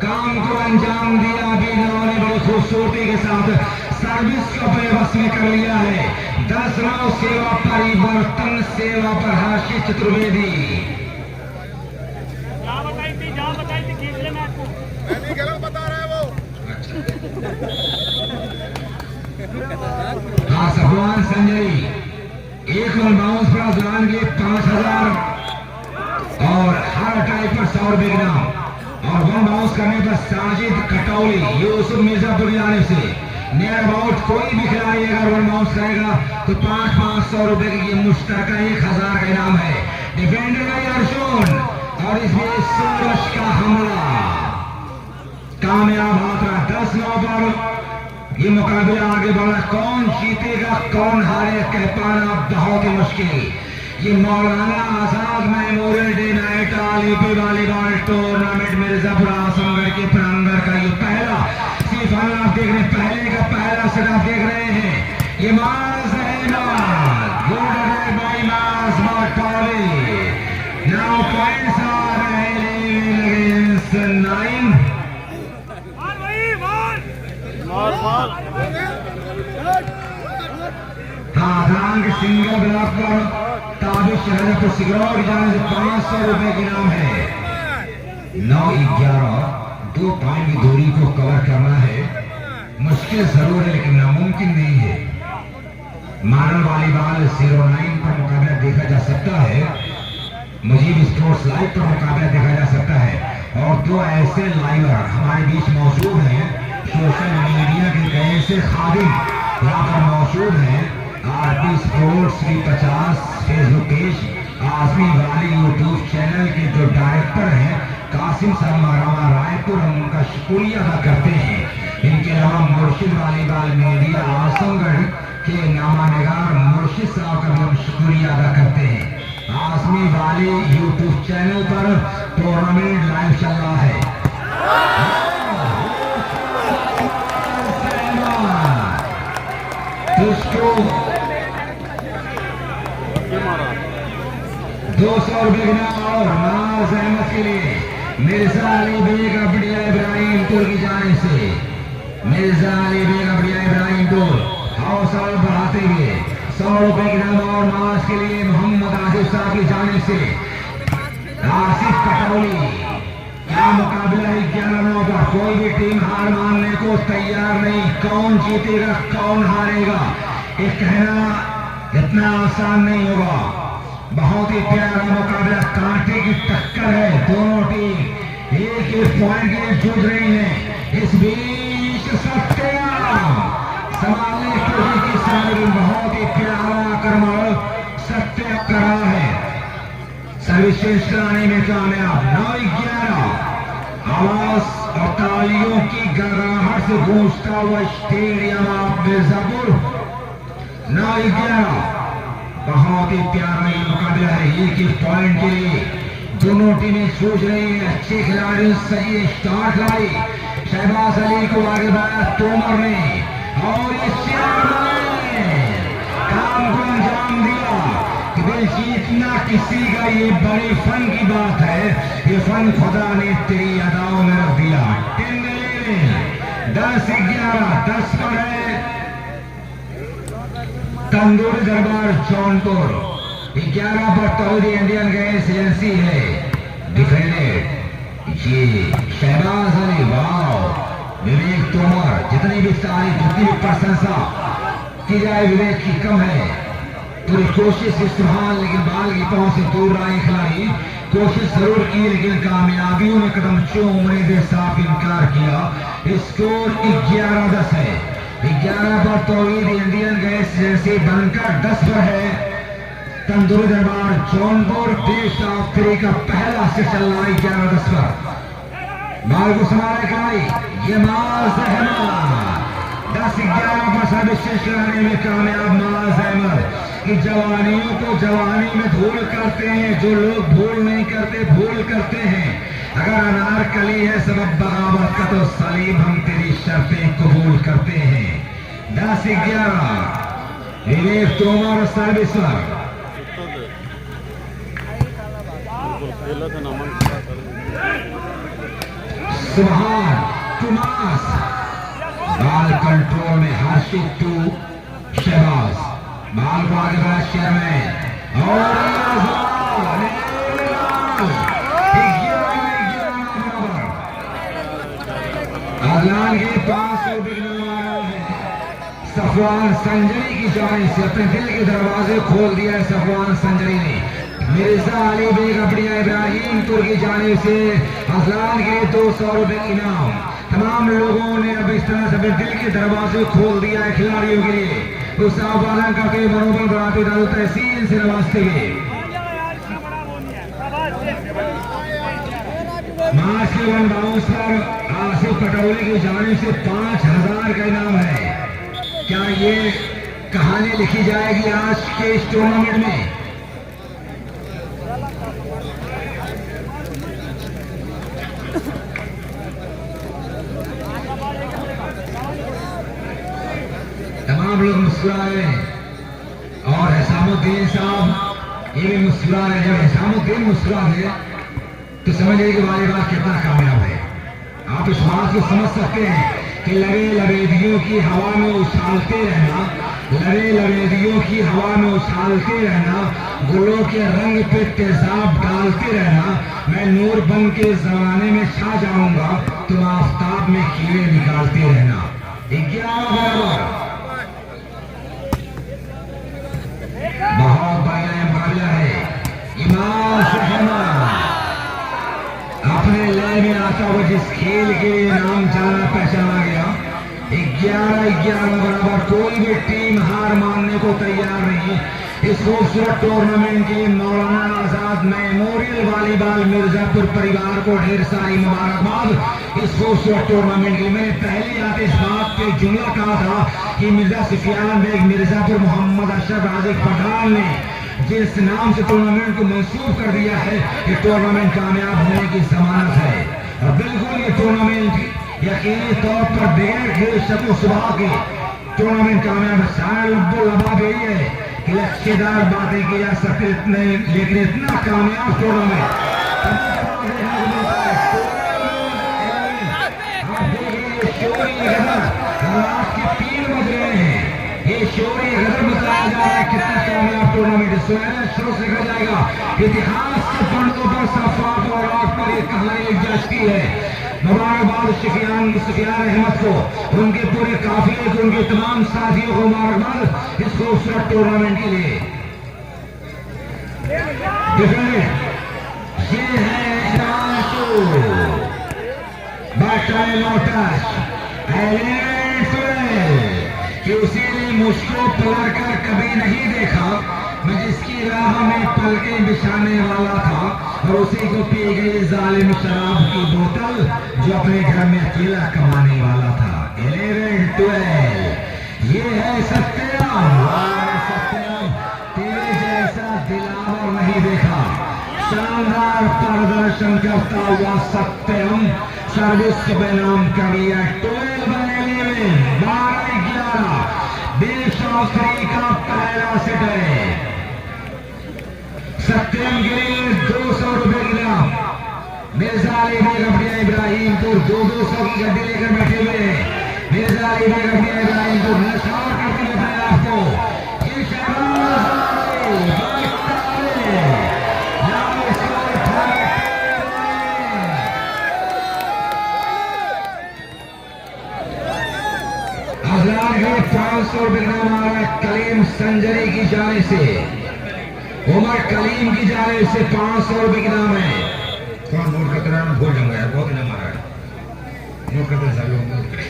काम को अंजाम दिया अभिनव ने बड़ी खूबसूरती के साथ। सर्विस को अपने बस में कर लिया है। 10 रन सेवा परिवर्तन सेवा पर हर्षित चतुर्वेदी। हाँ, सफवान संजरी 1 रन बाउंस पर दुरान के 5000 और हर टाइप पर 100 रुपए के नाम, और 1 बाउंस करने पर साजिद कटौली यूसुफ मिर्जापुर जाने से नियर अबाउट कोई भी खिलाड़ी अगर 1 बाउंस करेगा तो 500 रुपए की मुश्तरका 1000 का इनाम है। डिफेंडर भाई अर्जुन, और इसमें सूरज का हमला कामयाब होता है। 10-9 पर ये मुकाबला आगे बढ़ा। कौन जीतेगा कौन हारे कह पाना बहुत ही मुश्किल। ये Maulana Azad memorial day night all UP volleyball tournament Mirzapur Azamgarh के प्रांगण का ये पहला सेमीफाइनल आप देख रहे हैं। पहले का पहला सेट आप देख रहे हैं। ये Mas Ahmad, good attack by Mas Batoli. Now points are 11 against 9। हाँ, के सिंगल ब्लॉक पर ताबिश शहर सिगरौर की जाने से 500 रुपए के नाम है। 9-11 2 पॉइंट की दूरी को कवर करना है। मुश्किल जरूर है लेकिन नामुमकिन नहीं है। मॉडल वॉलीबॉल 09 पर मुकाबला देखा जा सकता है। मुजीब स्पोर्ट्स लाइव पर मुकाबला देखा जा सकता है। और 2 ऐसे लाइवर हमारे बीच मौजूद हैं, सोशल मीडिया के ऐसे खादिम यहाँ पर मौजूद हैं। आरपी स्पोर्ट्स की 50 फेसबुक पेज आजमी वाली यूट्यूब चैनल के जो डायरेक्टर हैं कासिम शर्मा रामा रायपुर, हम उनका शुक्रिया अदा करते हैं। इनके अलावा मुर्शिद वालीबाल मीडिया आजमगढ़ के नामानिगार मुर्शिद साहब का भी हम शुक्रिया अदा करते हैं। आजमी वाली यूट्यूब चैनल पर टूर्नामेंट लाइव चल रहा है। इसको 200 रुपए का इनाम और नाज अहमद के लिए मिर्जा अली बेग अबड़िया इब्राहिम टोल की जाने से मिर्जा अली बेग अबड़िया इब्राहिम टोल हौसला बढ़ाते हुए 100 रुपए के इनाम और नाज के लिए मोहम्मद आसिफ साहब की जाने से आसिफ कटौली। क्या मुकाबला है 11 का, कोई भी टीम हार मानने को तैयार नहीं। कौन जीतेगा कौन हारेगा ये कहना इतना आसान नहीं होगा। बहुत ही प्यारा मुकाबला, कांटे की टक्कर है। दोनों टीम एक एक पॉइंट के लिए जूझ रही हैं। इस बीच सत्याग्रह संभालने की सारी बहुत ही प्यारा आक्रमण सत्याग्रह है। सर्विसेज कराने में कामयाब 9-11। आवाज और तालियों की गड़गड़ाहट से गूंजता हुआ स्टेडियम ऑफ मिर्जापुर 9-11। बहुत ही प्यारा ये मुकाबला है। एक एक पॉइंट के लिए दोनों टीमें जूझ रही हैं। अच्छे खिलाड़ी सही स्टार्ट लाई। शहबाज अली को आगे बढ़ाया तोमर ने और इस काम को अंजाम दिया। दिल जीतना किसी का ये बड़ी फन की बात है। ये फन खुदा ने तेरी अदाओं में रख दिया। 10-11 10 पर है तंदूरी दरबार जौनपुर। 11 पर तौहीद इंडियन गैस एजेंसी है डिफेंडेड। ये शहबाज अली, वाह, विवेक तोमर, जितनी भी तारीफ जितनी भी प्रशंसा की जाए विवेक की कम है। पूरी कोशिश इस्तेमाल, लेकिन बाल की पहुंच से दूर रहे खिलाड़ी। कोशिश जरूर की लेकिन कामयाबियों में कदम चूमने से साफ इनकार किया। स्कोर 11-10 है। 11 पर तौहीद इंडियन गैस जैसे बनकर 10 पर है तंदूरी दरबार जौनपुर। टेस्ट ऑफ 3 का पहला से चल रहा है 11-10 पर। बाल को संभाले खिलाड़ी ये माज अहमद 10-11 पर सर्विसेज कराने में कामयाब। माज अहमद की जवानियों को जवानी में धूल करते हैं। जो लोग भूल नहीं करते भूल करते हैं। अगर अनारकली है सबब बगावत का तो सलीम हम तेरी शर्तें कबूल करते हैं। 10-11 विवेक तोमर सर्विसर। सुभान तुमास बाल कंट्रोल में हर्षित टू शहबाज। बाल को आगे बढ़ा चेयरमैन और अदलान के 500 है। सफवान संजरी की जानिब से अपने दिल के दरवाजे खोल दिया है सफवान संजरी ने। मिर्जा अली बेग अबड़िया इब्राहिम टोल की जानिब से अदलान के 200 रुपए इनाम। तमाम लोगों ने अब इस तरह से अपने दिल के दरवाजे खोल दिया है खिलाड़ियों के लिए। उस आह्वान करके मनोबल बढ़ाते दारू तहसील से नवाजते हुए मार्च के 1 बाउंस पर आसिफ कटौली की जानिब से 5000 का इनाम है। क्या ये कहानी लिखी जाएगी आज के इस टूर्नामेंट में? तमाम लोग मुस्कुरा रहे हैं और हिसामुद्दीन साहब ये भी मुस्कुरा रहे हैं। जब हिसामुद्दीन मुस्कुरा रहे तो समझिए कि वालीबाल कितना कामयाब है। आप इस बात को समझ सकते हैं कि लड़े लबेदियों की हवा में उछालते रहना, लड़े लबेदियों की हवा में उछालते रहना, गुलों के रंग पे तेजाब डालते रहना। मैं नूर बन के जमाने में छा जाऊंगा, तुम आफताब में कीड़े निकालते रहना। 11 बराबर। बहुत बढ़िया मुकाबला है। इमाम अहमद अपने लय में आता हुआ जिस खेल के लिए नाम जाना पहचाना गया 11-11 बराबर, कोई भी टीम हार मानने को तैयार नहीं। इस खूबसूरत टूर्नामेंट के लिए मौलाना आजाद मेमोरियल वॉलीबॉल मिर्जापुर परिवार को ढेर सारी मुबारकबाद। इस खूबसूरत टूर्नामेंट के लिए मैंने पहले आते इस बात पे जुमला कहा था कि मिर्जा सुफियान बेग मिर्जापुर मोहम्मद अशरफ राजिक पठान ने जिस नाम से टूर्नामेंट को मंसूब कर दिया है, ये टूर्नामेंट कामयाब होने की जमानत है। और बिल्कुल ये टूर्नामेंट यकीनी तौर पर बगैर खेल शको सुबह के टूर्नामेंट कामयाब है। सारा लबाब यही है कि लक्ष्यदार बातें की जा सकते इतने, लेकिन इतना कामयाब टूर्नामेंट रात के 3 बज रहे हैं। ये शोरी गदर बताया जा रहा है कितना कामयाब टूर्नामेंट सुनहरे अक्षरों से लिखा जाएगा। इतिहास के पन्नों पर सफाक और आग पर यह कहानी लिख जाती है। मुबारकबाद सुफियान अहमद को, उनके पूरे काफिले को, उनके तमाम साथियों को मुबारकबाद इस खूबसूरत टूर्नामेंट के लिए। ये है कि उसी ने मुझको पलट कर कभी नहीं देखा, मैं जिसकी राह में पलकें बिछाने वाला था, और उसी को पी गई जालिम शराब की बोतल जो अपने घर में अकेला कमाने वाला था। 11-12 ये है सत्यम, सत्यम तेरे जैसा दिलावर नहीं देखा। शानदार प्रदर्शन करता हुआ सत्यम सर्विस बनाम करिया 12-11 बेशौसरी का पहला सेट है। सत्यम के लिए 200 रुपए की इनाम। मिर्जा अली बेग अपने इब्राहिमपुर 200 की गड्डी लेकर बैठे हुए हैं। मिर्जा अली बेग अपने इब्राहिमपुर नशा करते हुए अपने आपको हजार 500 रुपए का नाम आ रहा है कलीम संजरी की जाने से। उमर कलीम की जाने से 500 रुपए की नाम है। कौन नोट करते रहा, भूल जाऊंगा यार, बहुत इनाम आ रहा है। नोट करते सब लोग नोट करें,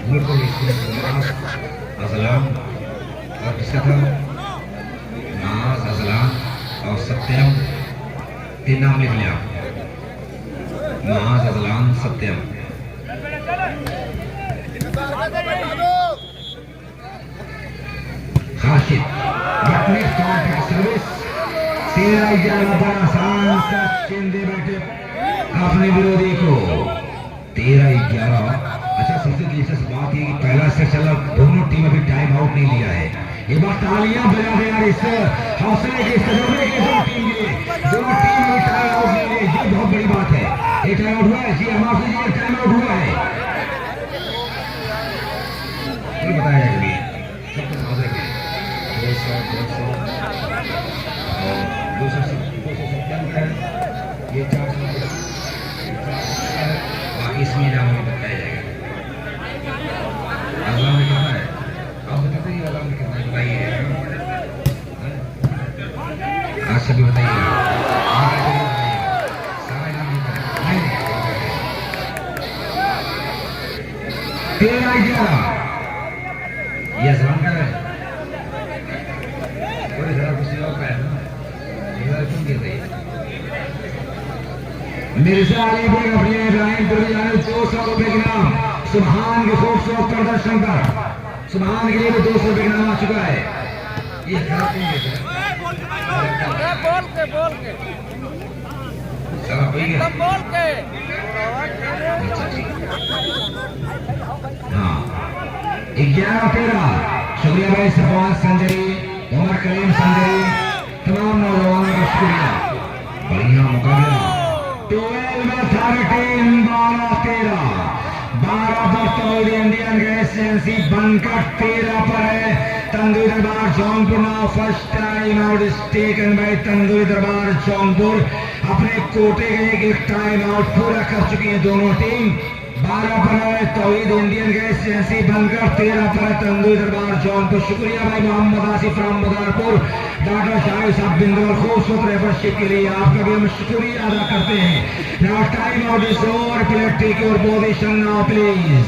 नोट करो। असलाम और किसका था, नाज, असलाम और सत्यम, 3 नाम लिख लिया। नाज, असलाम, सत्यम। खाशिद अपने कॉन्टैक्ट सर्विस 13-11 पर आसान सा चिंदे बैठे अपने विरोधी को 13-11। अच्छा, सबसे दिलचस्प बात ये कि पहला सेट चला, दोनों टीम अभी टाइम आउट नहीं लिया है। एक बार तालियां बजा दे यार इस हौसले के, तजुर्बे के दोनों टीम के। दोनों टीम अभी टाइम आउट नहीं लिए, ये बहुत बड़ी बात है। एक टाइम आउट हुआ है जी, हमारे जी टाइम आउट हुआ है, बताया जाएगा सब कुछ हाजिर है। 200 और 270 है, ये 400 बाकी इसमें नाम में बताया जाएगा। अल्लाह में कितना है आप बताते ही, अल्लाह में कितना है बताइए, आज से भी बताइए, सारा नाम नहीं पता। 13-11 ये असलाम का है, थोड़ी जरा कुछ और का है ना, इधर क्यों गिर रही है। मिर्जा अली बेग अपने इब्राहिमपुर में जाने 200 रुपए के नाम सुभान के खूबसूरत प्रदर्शन पर। सुभान के लिए भी 200 रुपए का नाम आ चुका है। ये खराब क्यों गिर रहा है, बोल के हाँ 11-13। शुक्रिया भाई सफवान संजरी, उमर कलीम संजरी, तमाम नौजवानों का शुक्रिया। बढ़िया मुकाबला 12-13 12 पर तो इंडियन गैस एजेंसी बनकर 13 पर है। Tandoori Darbar Jaunpur now first time out is taken by Tandoori Darbar Jaunpur. अपने कोटे के एक टाइम आउट पूरा कर चुकी है दोनों टीम। 12 पर है तौहीद इंडियन गैस एजेंसी बनकर, 13 पर है तंदूरी दरबार जौनपुर। शुक्रिया भाई मोहम्मद आसिफ राम बदारपुर, डॉक्टर शाहिद साहब बिंदौर, खूबसूरत रेफरशिप के लिए आपका भी हम शुक्रिया अदा करते हैं। Now time out is over, player take your position now please.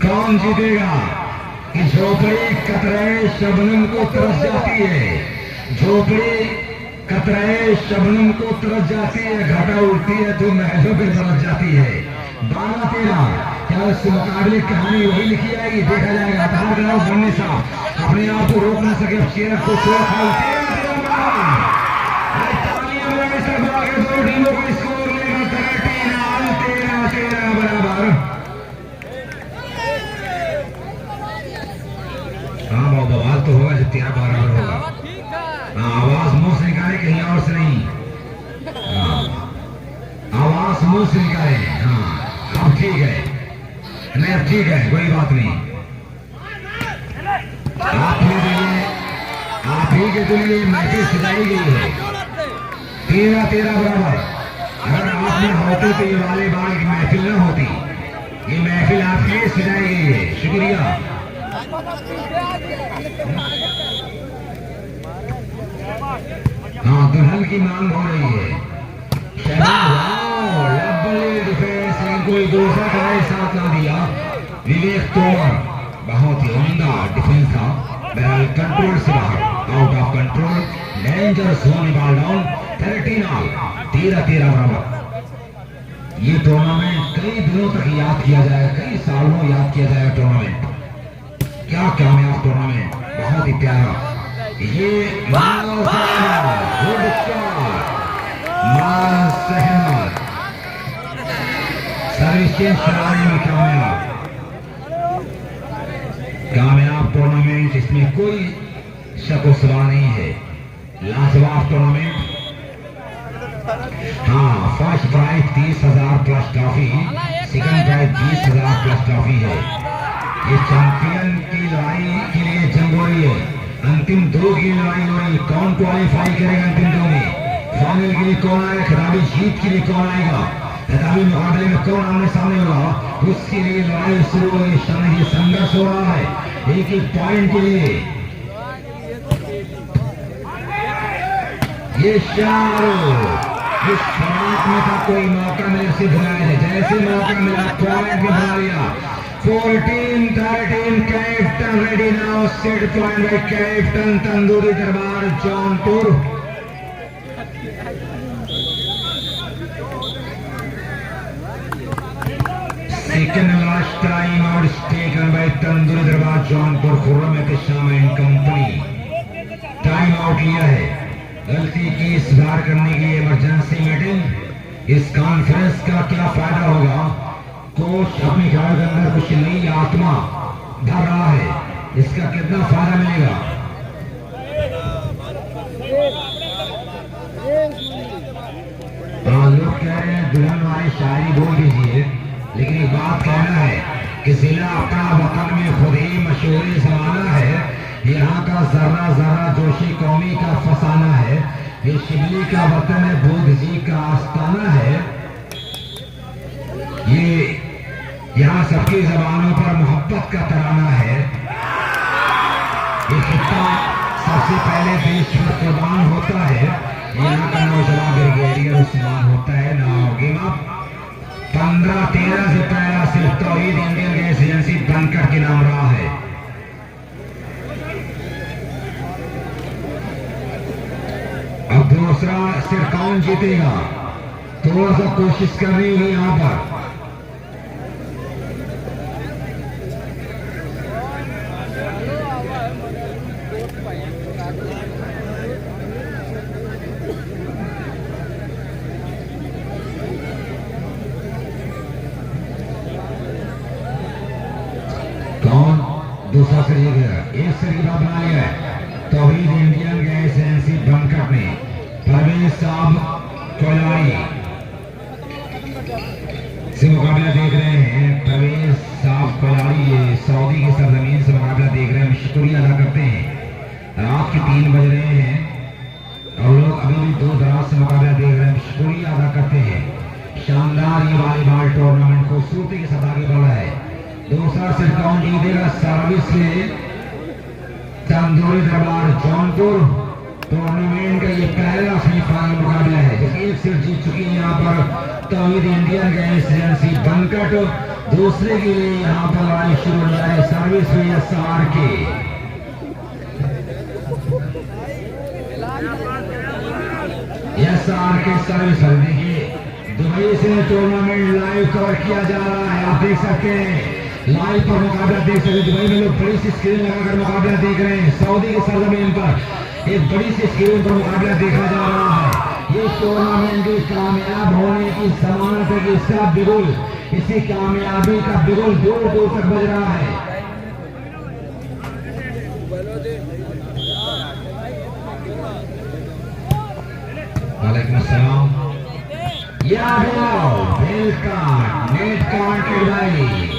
कौन जीतेगा? कि झोपड़ी कतरे शबनम को तरस जाती है, झोपड़ी कतरे शबनम को तरस जाती है, घटा उठती है तो महलों पे तरस जाती है। 12-13 क्या इस मुकाबले कहानी वही लिखी जाएगी? देखा जाएगा। बाहर ग्राउंड बनने साहब अपने आप को रोक न सके, चेयर को छोड़ दो टीमों को स्कोर लेना 13-13 बराबर। हाँ बहुत बवाल तो होगा जब 13 बराबर होगा। आवाज मुंह से निकाले, कहीं और से नहीं। आवाज मुंह से निकाले। हाँ अब ठीक है, नहीं अब ठीक है, कोई बात नहीं। आप ही के तो लिए महफिल सजाई गई है 13-13 बराबर। अगर आप में होते तो ये वाले बाल की महफिल न होती, ये महफिल आपके लिए सजाई गई है। शुक्रिया। हाँ दुल्हन की मांग हो रही है। डिफेंस, कोई दूसरा खिलाड़ी साथ ना दिया। विवेक तोमर बहुत ही उम्दा डिफेंस था, बहरहाल कंट्रोल से बाहर, out of control, danger zone, ball down. 13-13 बराबर। ये टूर्नामेंट कई दिनों तक याद किया जाएगा, कई सालों याद किया जाएगा टूर्नामेंट। क्या कामयाब टूर्नामेंट, बहुत ही प्यारा। ये सर्विसेज खिलाड़ी में कामयाब टूर्नामेंट, इसमें कोई शक व सवाल नहीं है। लाजवाब टूर्नामेंट। हाँ first prize 30,000 plus trophy, second prize 20,000 plus trophy है। ये चैंपियन की लड़ाई के लिए जंग हो रही है। अंतिम 2 की लड़ाई हो रही है। कौन क्वालिफाई करेगा अंतिम 2 में? फाइनल के लिए कौन आएगा? खिताबी जीत के लिए कौन आएगा? खिताबी मुकाबले में कौन आमने सामने होगा? उसके लिए लड़ाई शुरू हो गई, संघर्ष हो रहा है एक एक पॉइंट के लिए। ये इस शराब में था, कोई मौका मिले से बुलाया है, जैसे मौका मिला पॉइंट भी बना लिया। 14-13 captain ready now, set point by captain Tandoori Darbar Jaunpur. Second last time out taken by Tandoori Darbar Jaunpur. Khurram Ehtesham and company time out लिया है। गलती की सुधार करने की इमरजेंसी मीटिंग। इस कॉन्फ्रेंस का क्या फायदा होगा? कोच अपने ख्याल के अंदर कुछ नई आत्मा भर रहा है, इसका कितना फायदा मिलेगा? लोग कह रहे हैं दुल्हन वाली शायरी बोल दीजिए, लेकिन एक बात कहना है कि जिला अपना वतन में खुद ही मशहूरी जमाना है। यहाँ का जर्रा जर्रा जोशी कौमी का फसाना है। ये शिबली का वतन है, बुद्ध जी का आस्थाना है। ये यहाँ सबकी जबानों पर मोहब्बत का तराना है। ये खित्ता सबसे पहले देश पर कुर्बान होता है। यहाँ का नौजवान ब्रिगेडियर उस्मान होता है। Now game up. 15-13 से पहला सिर्फ तौहीद इंडियन गैस एजेंसी बनकर के नाम रहा है। अब दूसरा सिर कौन जीतेगा? थोड़ा सा कोशिश करनी होगी यहाँ पर। कौन दूसरा सिर जीत गया? एक सिर की बात बना लिया है तौहीद इंडियन गैस एजेंसी बनकर ने। परवेज साहब कोयलाई से मुकाबला देख रहे हैं। परवेज साहब कोयलाई ये सऊदी की सरजमीन से मुकाबला देख रहे हैं। शुक्रिया अदा करते हैं। रात के 3 बज रहे हैं और लोग अभी भी दूर दराज से मुकाबला देख शानदार ये वॉलीबॉल टूर्नामेंट खूबसूरती के साथ आगे बढ़ रहा है। दूसरा सेट काउंट जीतेगा सर्विस से तंदूरी दरबार जौनपुर। टूर्नामेंट का ये पहला सेमीफाइनल मुकाबला है जिसमें एक सेट जीत चुकी है यहाँ पर तौहीद इंडियन गैस एजेंसी बनकट। दूसरे के लिए यहाँ पर लड़ाई शुरू हो जाए सर्विस में SR के। SR के सर्विस देखिए दुबई से टूर्नामेंट लाइव कवर किया जा रहा है। आप देख सकते हैं लाइव पर मुकाबला देख सकते हैं। दुबई में लोग बड़ी सी स्क्रीन लगाकर मुकाबला देख रहे हैं। सऊदी की सरजमीन पर एक बड़ी सी स्क्रीन पर मुकाबला देखा जा रहा है। ये टूर्नामेंट की कामयाब होने की जमानत है कि इसका बिगुल, इसी कामयाबी का बिगुल दूर दूर तक बज रहा है। वालेकुम अस्सलाम। या bell card net card advice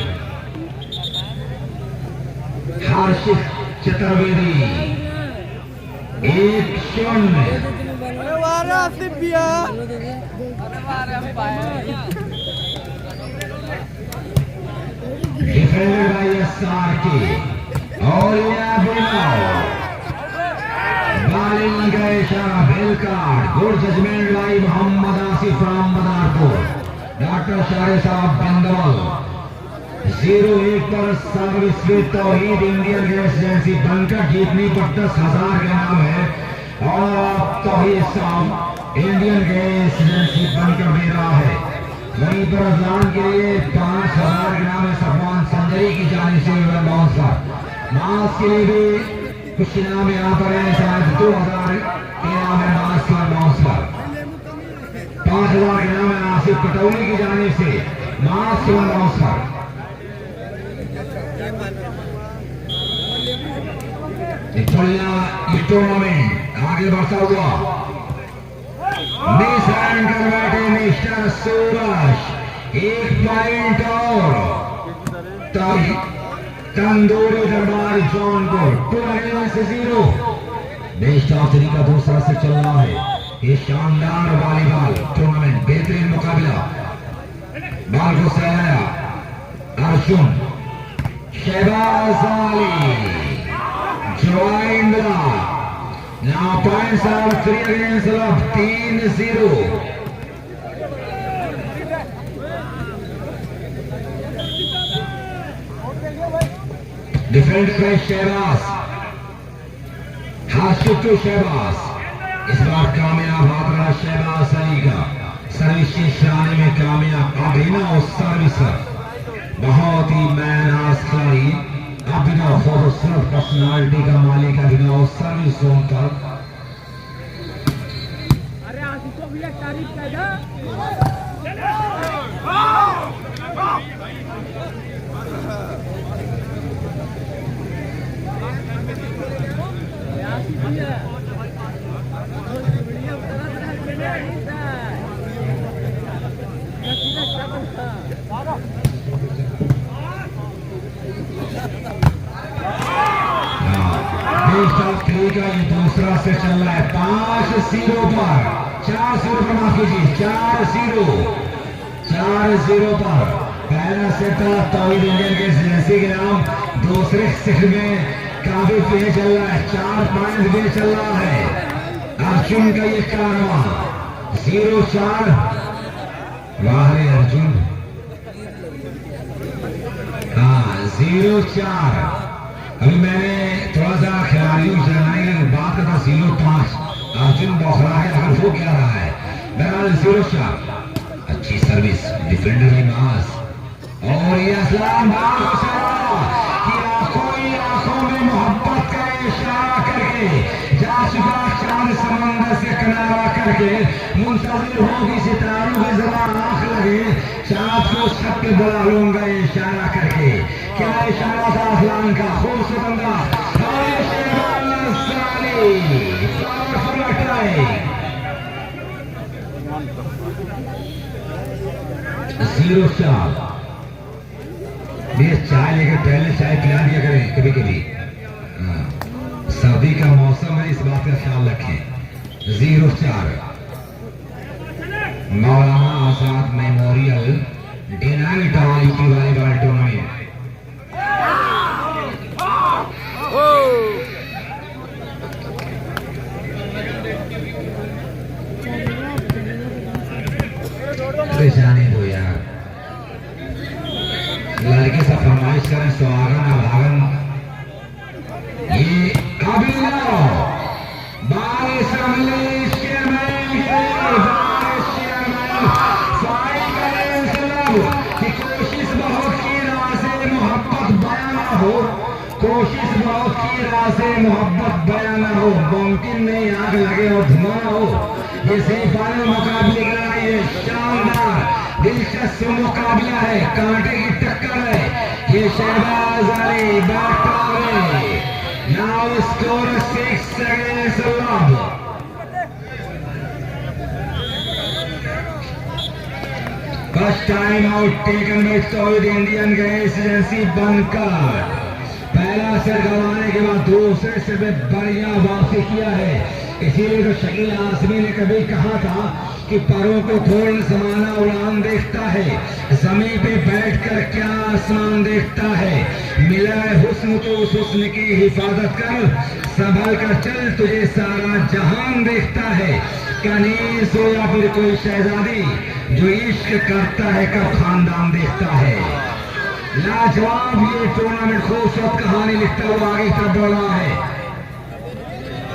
Harshit Chaturvedi 1-0। Defended by SR के और बॉलिंग का इशारा bell card. Good judgement by Mohammad Asif from Madarpur. Doctor शारे साहब बंदवल 0-1 पर सर्विस में तौहीद इंडियन गैस एजेंसी बनकर जीतने पर 10,000 का नाम है और तौहीद साहब इंडियन गैस एजेंसी बनकर दे रहा है। वहीं पर अजलान के लिए 5,000 का नाम है सफवान संजरी की जाने से मास्क के लिए भी कुछ इनाम यहाँ पर है। शायद 2,000 इनाम है मास्क और माउस पर। 5,000 इनाम है आसिफ कटौली की जाने से मास्क और माउस पर। ये टूर्नामेंट आगे बढ़ता हुआ मिस हैंड कर बैठे मिस्टर सूरज। 1 पॉइंट और तंदूरी दरबार जौनपुर 2-0। बेस्ट ऑफ 3 का दूसरा से चल रहा है। ये शानदार वॉलीबॉल टूर्नामेंट बेहतरीन मुकाबला। बॉल को सहलाया Arjun Shahbaz Ali joined now points are 3 against 3-0. Defended by Shahbaz Hashif to Shahbaz. इस बार कामयाब हाथ रहा शहबाज अली का। सर्विस की श्रानी में कामयाब अभिनव सर्विसर बहुत ही मैनास खिलाड़ी अभिनव फोटोग्राफ पर्सनालिटी का मालिक अभिनव सर्विस जोन पर। अरे आसिफ को भी एक तारीफ कर दो। का ये दूसरा से चल रहा है 5-0 पर 4-0 पर माफ कीजिए 4-0 पर पहला सेट था तौहीद इंडियन गैस एजेंसी के नाम। दूसरे सेट में काफी तेज चल रहा है 4 पॉइंट में चल रहा है अर्जुन का ये कारवां 0-4। वाह रे अर्जुन। हाँ 0-4। अभी मैंने थोड़ा सा खिलाड़ियों से बात करता 0-5 अर्जुन बौखला है आखिर हो क्या रहा है। बहरहाल 0-4 अच्छी सर्विस डिफेंडर है मास और ये असलाम आंखों में मोहब्बत का इशारा करके जा चुका चांद समंदर से किनारा करके मुंतजिर होगी सितारों की जबान आंख लगे चांद को छत पे बुला लूंगा इशारा करके। क्या इशारा था असलान का खूब से बंदा 0-4। चाय लेकर पहले चाय पिला दिया करें कभी कभी। सर्दी का मौसम है इस बात का ख्याल रखें। 0-4 Maulana Azad memorial day night UP volleyball tournament. जाने दो यार, लड़के सब फरमाइश करें सुहागन अभागन। ये काबिला बारिश की कोशिश बहुत की राह से मोहब्बत बयां ना हो, कोशिश बहुत की राह से मोहब्बत बयां ना हो, मुमकिन नहीं आग लगे और धुआं हो। ये सेमीफाइनल मुकाबले का ये शानदार दिलचस्प मुकाबला है, कांटे की टक्कर है। ये शहबाज अली बैटर है। Now score 6 against love. First time out taken by Tauheed Indian gas agency Bankat. पहला सेट गंवाने के बाद दूसरे सेट में बढ़िया वापसी किया है। इसीलिए तो शकील आजमी ने कभी कहा था कि परों को खोल समाना उड़ान देखता है, जमीन पे बैठकर क्या आसमान देखता है। मिला है हुस्न तो उस हुस्न की हिफाजत कर, संभल कर चल तुझे सारा जहान देखता है। कनीज हो या फिर कोई शहजादी, जो इश्क करता है कब खानदान देखता है। लाजवाब ये टूर्नामेंट खूबसूरत कहानी लिखता हुआ आगे तक बढ़ रहा है।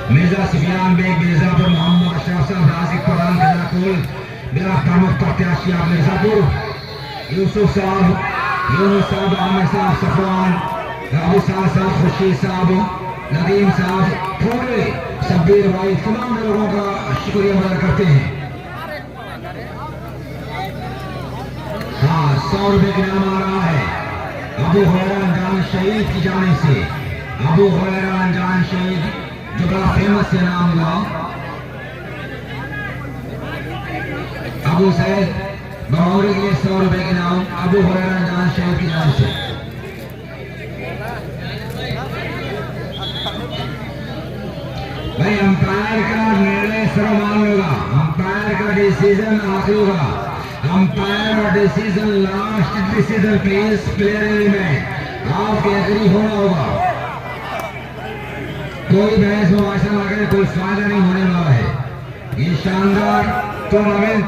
मिर्जा सुफियान बेग मिर्जापुर, मोहम्मद अशरफ साहब राजिक प्रधान खजाकुल, मेरा प्रमुख प्रत्याशी आप मिर्जापुर, यूसुफ साहब, यूनुस साहब, आमिर साहब, सफवान, राहु साहब, खुर्शीद साहब, नदीम साहब, पूरे शब्बीर भाई, तमाम लोगों का शुक्रिया अदा करते हैं। हाँ, 100 रुपए का नाम आ रहा है अबू हुरैरा अनजान शहीद की जाने से। अबू हुरैरा अनजान शहीद जो बड़ा फेमस है नाम हुआ, अबू सैद बहौरी के लिए 100 रुपए के नाम अबू हुरैरा अनजान शहीद की जाने से। भाई अंपायर का निर्णय सर्वमान्य होगा, अंपायर का डिसीजन आखिरी होगा, अंपायर और डिसीजन लास्ट डिसीजन पे इस प्लेयर में आपके एग्री होना होगा। कोई बहस मुबाशा ना करे, कोई फायदा नहीं होने वाला है। ये शानदार टूर्नामेंट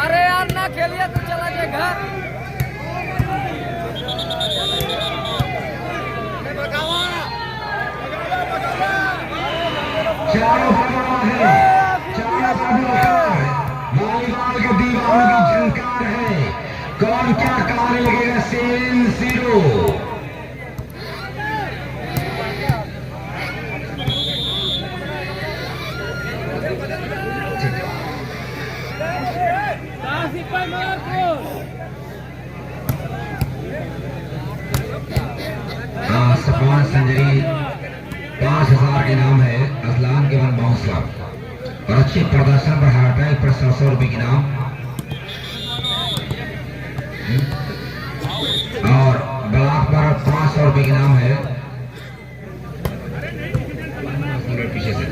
अरे यार ना खेलिए तो चला जाए घर। चारों प्रकार है, चारों प्रकार वॉलीबॉल के दीवारों की झंकार है। कौन क्या कहने लगेगा 7-0। हाँ, सफान संजरी 5000 के नाम है, असलान के वन बाउंसर और अच्छे प्रदर्शन पर हार्ट अटैक पर 100 रुपए की नाम और ब्लॉक पर 500 रुपए की नाम है। पीछे से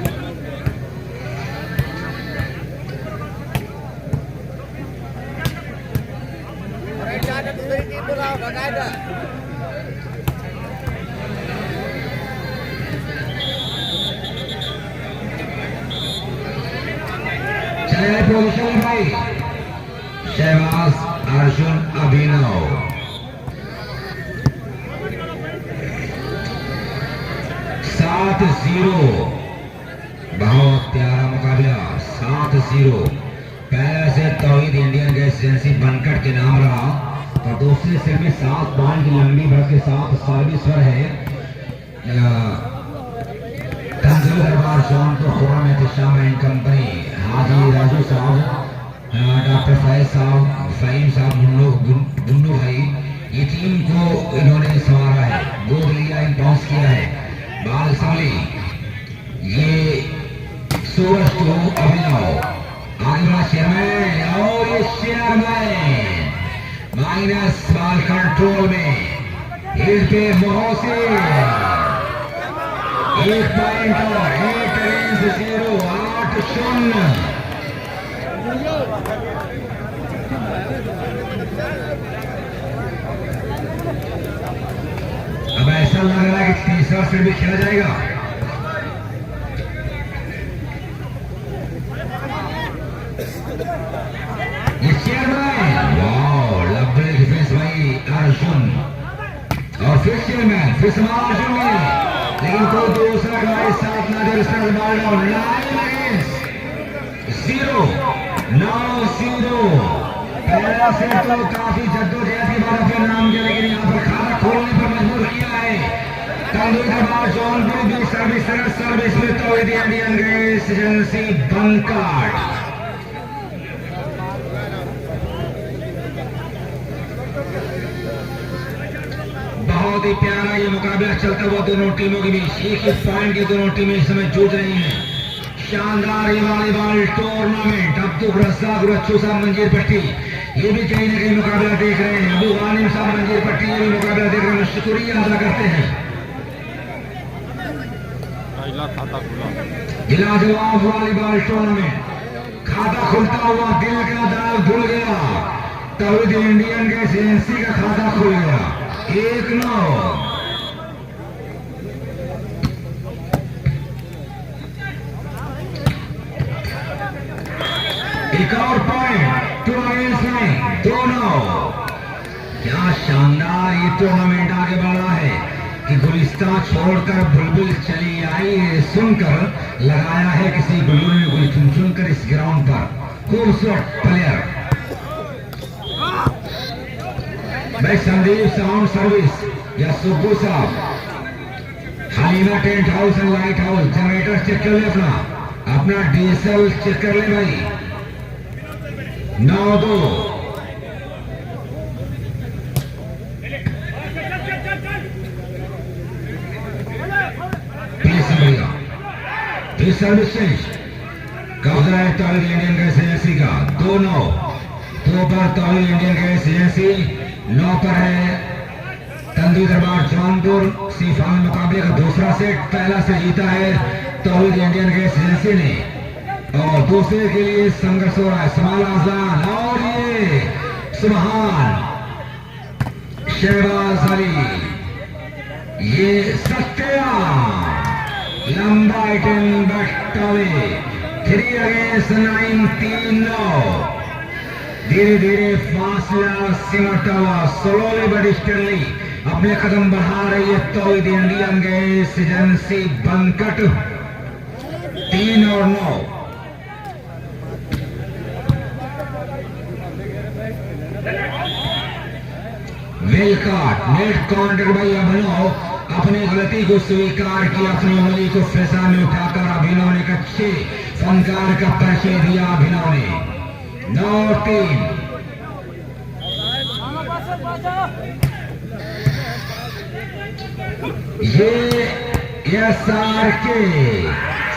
चले प्रोफेशनल भाई शहबाज अर्जुन अभिनव। सात 0 बहुत प्यारा मुकाबला, 7-0। पहले से तौहीद इंडियन गैस एजेंसी बनकट के नाम रहा, और दूसरे सेट में 7 पॉइंट की लंबी भर के साथ सर्विसर है तंजील दरबार जौनपुर खुर्रम एहतशाम एंड कंपनी, हाजी राजू साहब, डॉक्टर फैज साहब, फहीम साहब, गुन्नू भाई। ये टीम को इन्होंने संवारा है, गोद लिया, इम्पाउंस किया है। बाल साली ये सूरज को अभिनव आगे बढ़ा चेयरमैन, और ये चेयरमैन माइनस बाल कंट्रोल में लीड पे मोहसिन, 1 पॉइंट और 8 अगेंस्ट 0, 8-0। अब ऐसा लग रहा है कि तीसरा सेट भी खेला जाएगा। ये चेयरमैन, वाओ, लंबे डिफेंस भाई अर्जुन, और फिर चेयरमैन, फिर समाज अर्जुन ने, लेकिन कोई दूसरा खिलाड़ी साथ ना दे, इसका बॉल डाउन, 9 अगेंस्ट 0, 9-0। पहला सेट तो काफी जद्दोजहद के बाद अपना नाम किया, लेकिन यहाँ पर खाता खोलने पर मजबूर किया है तंदूरी जौनपुर भी सर्विस में तोड़ दिया इंडियन गैस एजेंसी बनकाट। बहुत ही प्यारा ये मुकाबला चलता हुआ दोनों टीमों के बीच, एक पॉइंट की दोनों टीमें इस समय जूझ रही हैं। शानदार ये वॉलीबॉल टूर्नामेंट, अब्दुल रज़ाक रच्चू साहब मंजीर पट्टी ये भी कहीं ना कहीं मुकाबला देख रहे हैं। अबू गानिम साहब मंजीर पट्टी ये भी मुकाबला देख रहे हैं, शुक्रिया अदा करते हैं। लाजवाब वॉलीबॉल टूर्नामेंट, खाता खुलता हुआ दिल का दाल धुल गया, तभी इंडियन गैस एजेंसी का खाता खुल गया, 1-9। एक और पॉइंट, 2 अगेंस्ट 9, 2-9। क्या शानदार ये टूर्नामेंट आगे बढ़ रहा है कि गुलिस्तां छोड़कर बुलबुल चली आई, सुनकर लगाया है किसी गुल्लू ने गुल चुन चुनकर इस ग्राउंड पर। खूबसूरत प्लेयर भाई संदीप साउंड सर्विस या सुब्बू साहब, Halima tent house and light house, generator check कर ले, अपना डीजल चेक कर ले भाई। 9-2। सर्विस चेंज, कब्जा है तौहीद इंडियन गैस एजेंसी का, 2-9। 2 पर तौहीद इंडियन गैस एजेंसी, 9 पर है तंदूरी दरबार जौनपुर। सेमीफाइनल मुकाबले का दूसरा सेट पहला से जीता है तौहीद इंडियन गैस एजेंसी ने, और दूसरे के लिए संघर्ष हो रहा है समाल आजान, और ये सुबहान शहबाज अली, ये सत्या लंबा आइटम बट्टावे, 3 अगेंस्ट 9, 3-9। धीरे धीरे फासला सिमटता हुआ स्लोली बट स्टेडली अपने कदम बढ़ा रही है तौहीद इंडियन गैस एजेंसी बनकट, 3 और 9। वेलकाट नेट काउंटर भाई अभिनव अपनी गलती को स्वीकार किया, अपनी उंगली को फिजा में उठाकर अभिनव ने एक अच्छे फनकार का परिचय दिया। अभिनव ने 9-3। ये SR के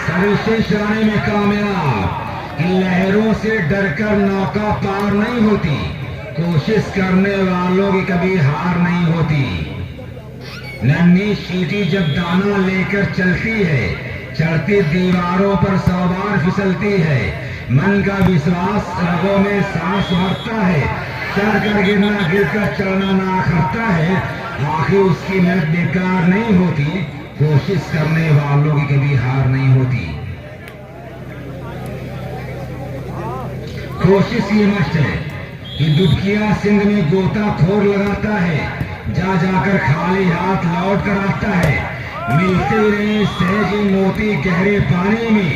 सर्विसेज चलाने में कामयाब, लहरों से डरकर नौका पार नहीं होती, कोशिश करने वालों की कभी हार नहीं होती। नन्ही चींटी जब दाना लेकर चलती है, चढ़ती दीवारों पर 100 बार फिसलती है, मन का विश्वास रगों में सांस भरता है, चढ़कर गिरना गिरकर चढ़ना ना करता है, आखिर उसकी मेहनत बेकार नहीं होती, कोशिश करने वालों की कभी हार नहीं होती। कोशिश ये मस्त है कि डुबकिया सिंध में गोताखोर लगाता है, जा जाकर खाली हाथ लौट कर आता है, मिलते रहे सहजी मोती गहरे पानी में,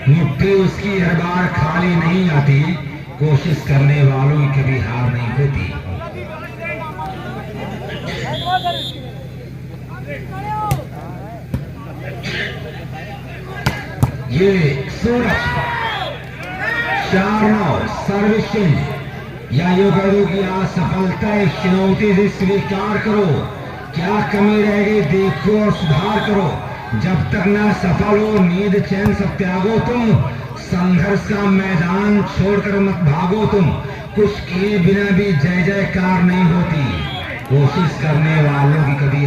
मुट्ठी उसकी हर बार खाली नहीं आती, कोशिश करने वालों की कभी हार नहीं होती। ये सूरज 4-9 सर्विस चेंज, या यो कह दो कि आज सफलता एक चुनौती से स्वीकार करो, क्या कमी रह गई देखो और सुधार करो, जब तक ना सफल हो नींद चैन सब त्यागो तुम, संघर्ष का मैदान छोड़कर मत भागो तुम, कुछ किए बिना भी जय जयकार नहीं होती, कोशिश करने वालों की कभी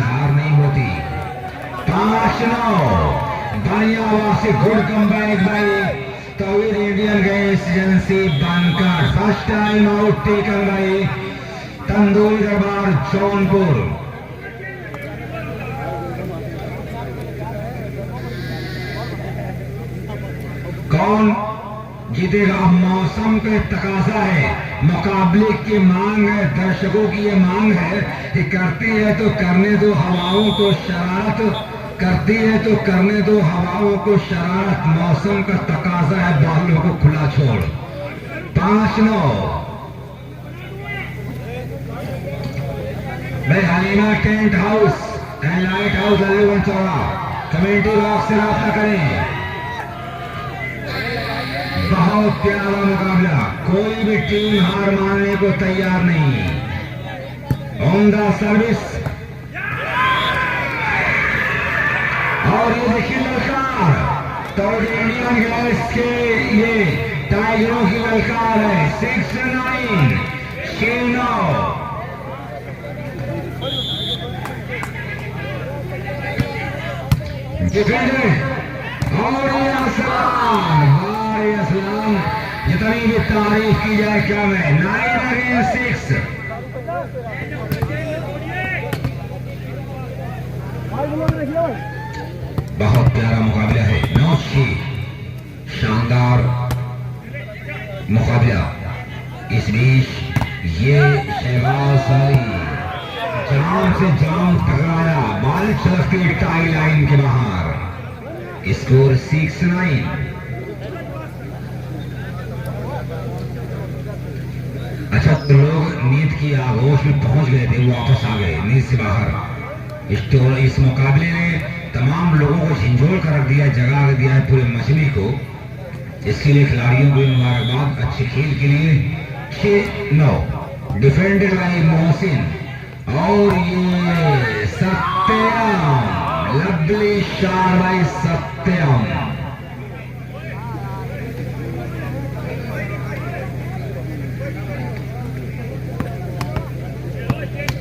5-9 बढ़िया वासी good comeback by Tauheed Indian gas agency Bankat first time out taken by Tandoori Darbar Jaunpur. कौन जीतेगा? अब मौसम का तकाजा है, मुकाबले की मांग है, दर्शकों की ये मांग है कि करती है तो करने दो हवाओं को शरारत, करती है तो करने दो हवाओं को शरारत, मौसम का तकाजा है बालों को खुला छोड़। 5-9 भाई Halima tent house and light house Aliganj Chaura committee box से रब्ता करें। बहुत प्यारा मुकाबला, कोई भी टीम हार मानने को तैयार नहीं। उम्दा सर्विस और ये देखिए ललकार तो इंडियन गैस के ये टाइगरों की ललकार है। 6-9 6-9 डिफेंडर और ये असलाम जितनी भी तारीफ की जाए कम है। 9 अगेंस्ट 6 बहुत प्यारा मुकाबला है, नौशी शानदार मुकाबला। इस बीच ये शहबाज अली जाम से जाम टकराया, बाल चलती टाई लाइन के बाहर। स्कोर 6-9। अच्छा तो लोग नींद की आगोश में पहुंच गए थे, वापस आ गए नींद से बाहर। इस मुकाबले ने तमाम लोगों को झिंझोड़ कर रख दिया, जगा दिया है पूरे मछली को। इसके लिए खिलाड़ियों को मुबारकबाद अच्छे खेल के लिए। 6-9 डिफेंडेड बाय मोहसिन और ये सत्यम, लवली शॉट बाय सत्यम।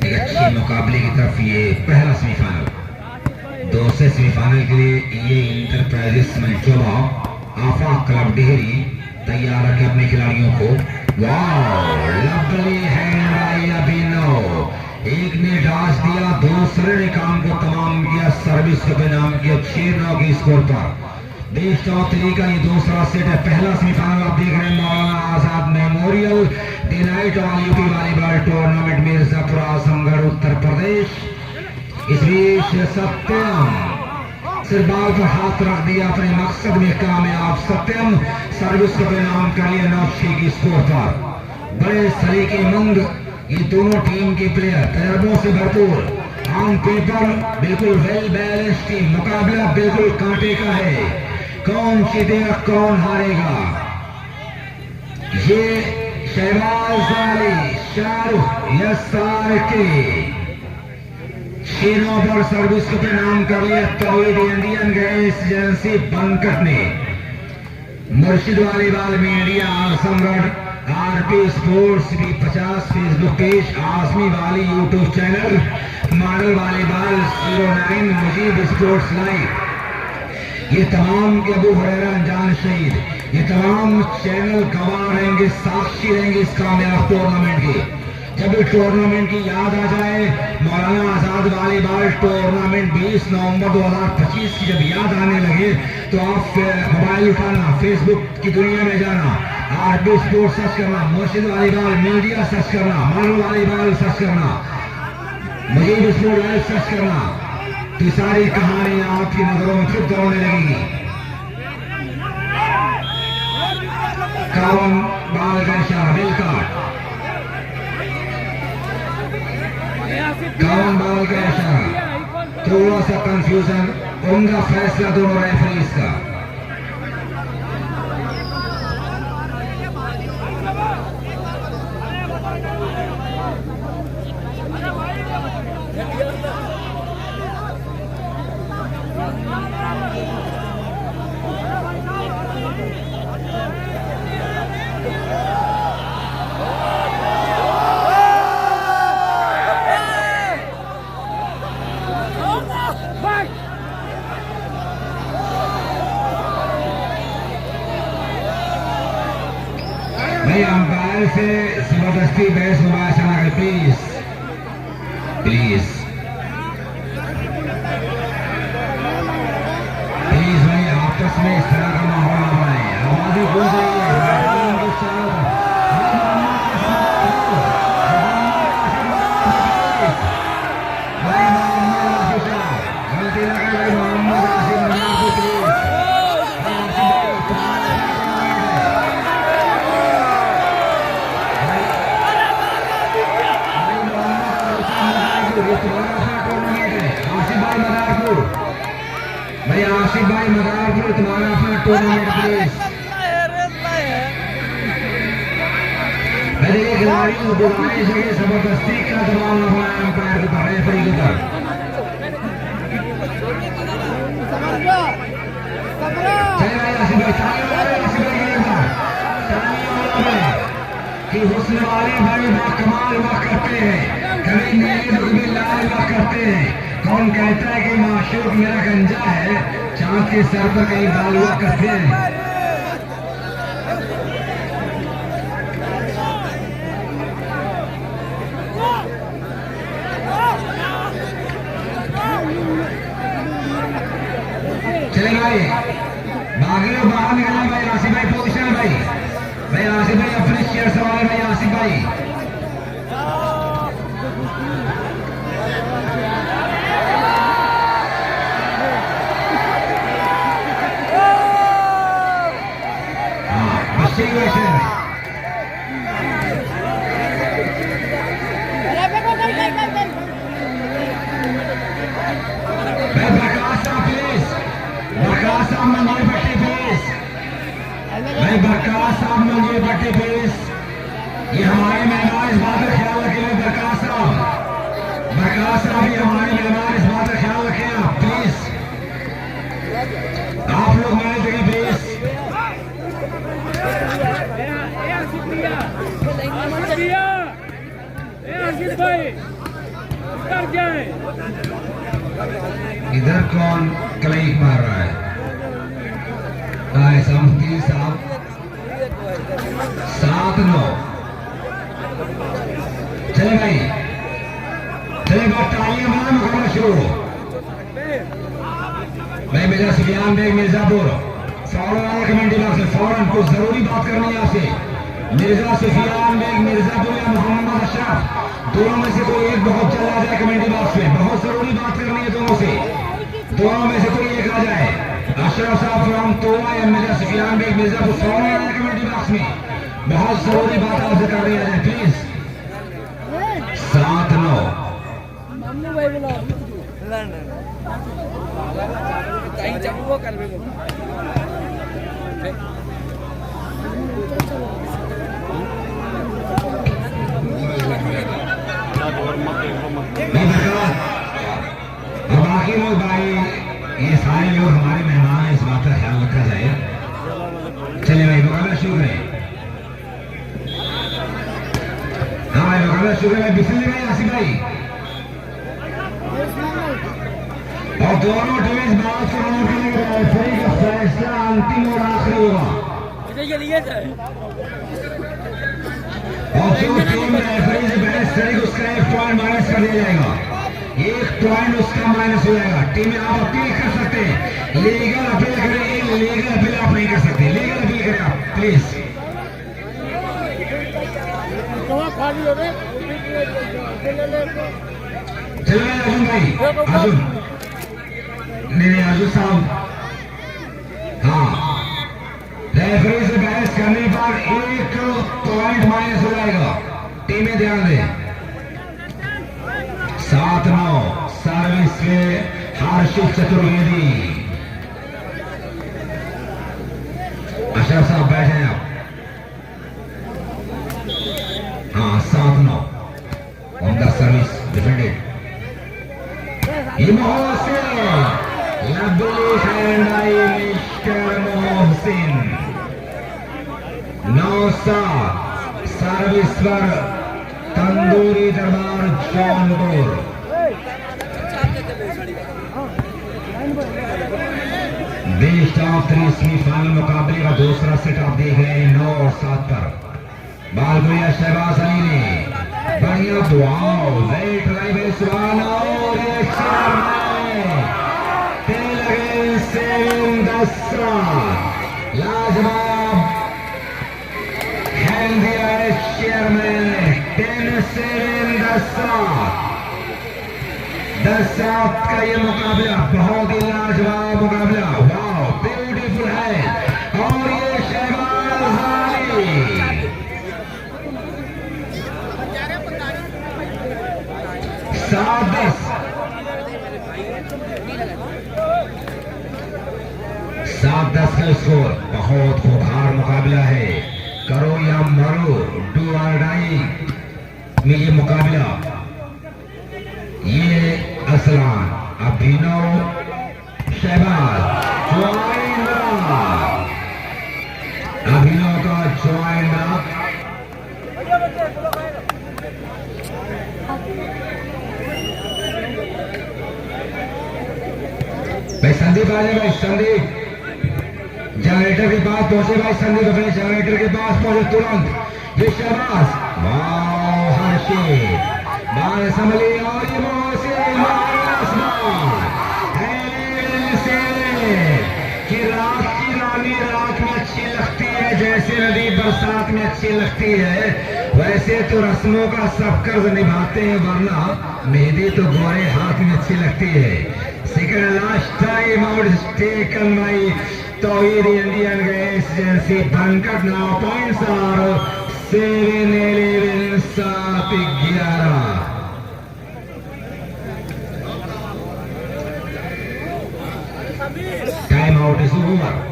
अच्छे मुकाबले की तरफ ये पहला सेमीफाइनल। दूसरे सेमीफाइनल के लिए ये इंटरप्राइजेस मंचोबा आफा क्लब डेहरी तैयार रखे अपने खिलाड़ियों को। वाह लवली हैंड बाय अभिनव, एक ने डांस दिया, दूसरे ने काम को तमाम किया, सर्विस को नाम किया। 6-9 के स्कोर पर बेस्ट ऑफ 3 का ये दूसरा सेट है। पहला सेमीफाइनल आप देख रहे हैं Maulana Azad memorial delight all UP volleyball tournament Mirzapur Azamgarh Uttar Pradesh. इस बीच सत्यम सिरबाल पर हाथ रख दिया, अपने मकसद में कामयाब। सत्यम सर्विस को नाम कर लिया 9 की स्कोर पर। बड़े सलीकेमंद ये दोनों टीम के प्लेयर, तजर्बों से भरपूर, ऑन पेपर बिल्कुल वेल बैलेंस टीम। मुकाबला बिल्कुल कांटे का है, कौन जीतेगा कौन हारेगा। ये शहबाज अली शाहरुख यसार के 6-9 पर सर्विस को नाम कर लिया तौहीद इंडियन गैस एजेंसी बनकट ने। Murshid volleyball media Azamgarh, RP sports भी 50 फेसबुक पेज, आसमी वाली YouTube channel, model volleyball 09 Mujeeb sports live, ये तमाम के अबू हुरैरा अनजान शहीद, ये तमाम चैनल गवाह रहेंगे, साक्षी रहेंगे इस कामयाब टूर्नामेंट के। जब भी टूर्नामेंट की याद आ जाए, मौलाना आजाद वॉलीबॉल टूर्नामेंट 20 नवंबर 2025 की जब याद आने लगे तो आप मोबाइल उठाना, फेसबुक की दुनिया में जाना, आरपी स्पोर्ट्स सर्च करना, मुर्शिद वॉलीबॉल मीडिया सर्च करना, मॉडल वॉलीबॉल सर्च करना, मुजीब स्पोर्ट्स लाइव सर्च करना, तो सारी कहानियां आपकी नजरों में फिर दौड़ने लगेगी। कावन बाल का इशारा बिलकाट, कावन बाल का इशारा, थोड़ा सा कंफ्यूजन, उनका फैसला दोनों रेफरीज का। भाई से जबरदस्ती बहस मुबाहिसा ना करें प्लीज प्लीज प्लीज भाई आपस में इस तरह का माहौल ना बनाए। आवाज़ ही गूंज रही है गलती ना करें मोहम्मद आसिफ मनार को भाई आसिफ भाई मदारपुर तुम्हारा अपना टूर्नामेंट प्लीज। मेरे खिलाड़ी को बुलाने से जबरदस्ती का दबाव न बनाए अंपायर के ऊपर रेफरी के ऊपर। चले आसिफ भाई ताली मारे आसिफ भाई के ऊपर ताली मारे कि हुस्न वाले भाई कमाल हुआ करते हैं कभी नीले तो कभी लाल हुआ करते हैं। कौन कहता है कि माशूक मेरा गंजा है चांद के सर पर कहीं बाल हुआ करते हैं। चले भाई भागे बाहर निकलना भाई आसिफ भाई पोजीशन भाई आसिफ भाई अपने शेयर सवाल भाई आसिफ भाई ये हमारे मेहमान इस बात का ख्याल रखें। बरकास साहब ये हमारे मेहमान इस बात का ख्याल रखें आप प्लीज आप लोग मेरे जगह प्लीज। इधर कौन क्लाइक मार रहा है? मुफ्ती साहब 7-9 चले भाई तालियां बना मुकाबला शुरू। भाई मेरा सुफियान बेग मिर्जापुर फौरन आया कमेंटी बॉक्स में फौरन कुछ जरूरी बात करनी है आपसे। मिर्जा सुफियान बेग मिर्जापुर या मोहम्मद अशरफ दोनों में से कोई एक बहुत जल्द आ जाए कमेंटी बॉक्स में। बहुत जरूरी बात करनी है दोनों से। दोनों में से कोई एक आ जाए। अशरफ साहब फ्रॉम तोवा या मिर्जा सुफियान बेग मिर्जापुर फौरन आया कमेंटी बॉक्स में। बहुत जरूरी बात आपसे करनी आ जाए प्लीज। 7-9 बाकी लोग भाई ये सारे लोग हमारे मेहमान हैं इस बात का ख्याल रखा जाए। चलिए भाई मुकाबला शुरू करें। हाँ भाई मुकाबला शुरू करें। बिस्मिल्लाह भाई आसिफ भाई और दोनों टीम इस बात से मना करेंगे रेफरी का फैसला अंतिम और आखिरी होगा। और जो टीम रेफरी से बहस करेगी उसका 1 पॉइंट माइनस कर दिया जाएगा। 1 पॉइंट उसका माइनस हो जाएगा। टीमें आप अपील कर सकते हैं। लीगल अपील करें। लीगल अपील आप नहीं कर सकते। लीगल अपील करें आप प्लीज। चलिए अर्जुन भाई अर्जुन नहीं अर्जुन साहब हाँ रेफरी से बहस करने पर 1 पॉइंट माइनस हो जाएगा। टीमें ध्यान दें। 7-9 सर्विस से हर्षित चतुर्वेदी। अशरफ साहब बैठे हैं आप। हाँ 7-9 on the service defended. Mister Mohsin 9-7 service पर tandoori Darbar Jaunpur. Best of 3 semifinal मुकाबले का दूसरा सेट आप देख रहे हैं 9 और 7 पर। बाल को यह शहबाज अली ने बढ़िया वाओ लेट ड्राइव इस बार और ये लाजवाब हैंड दिया है चेयरमैन ने 10-7 10 का ये मुकाबला बहुत ही लाजवाब मुकाबला वाओ ब्यूटीफुल है और ये शहबाज अली 7-10 का स्कोर बहुत खुखार मुकाबला है करो या मरो डू और डाई में ये मुकाबला ये असलान अभिनव शहबाज अभिनव का ज्वाइन भाई संदीप आ जाए भाई संदीप जनरेटर के पास पहुंचे भाई संदीप अपने जनरेटर के पास पहुंचे तुरंत ये शहबाज हर्षित बाल संभली और कि रात की रानी रात में अच्छी लगती है जैसे नदी बरसात में अच्छी लगती है वैसे तो रस्मों का सब कर्ज निभाते हैं वरना मेहंदी तो गोरे हाथ में अच्छी लगती है second last time out taken by Tauheed Indian gas agency Bankat now points are 7-11 7-11 time out is over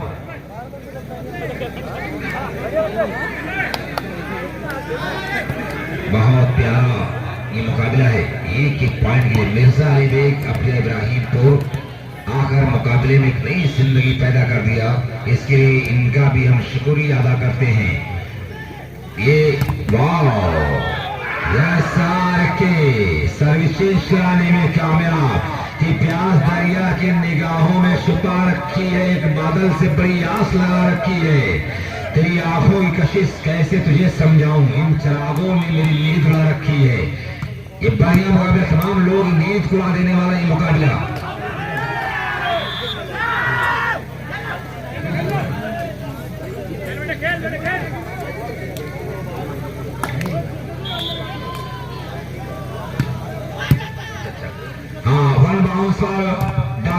बहुत प्यारा ये मुकाबला है एक पॉइंट के लिए मिर्जा अली बेग अपने इब्राहिमपुर आकर मुकाबले में एक नई जिंदगी पैदा कर दिया इसके लिए इनका भी हम शुक्रिया अदा करते हैं ये वाह के सर्विसेज कराने में कामयाब कि प्यास दरिया की निगाहों में छुपा रखी है एक बादल से बड़ी आस लगा रखी है तेरी आंखों की कशिश कैसे तुझे समझाऊं इन चिरागों ने मेरी नींद उड़ा रखी है ये बढ़िया मुकाबला तमाम लोग नींद उड़ा देने वाला ये मुकाबला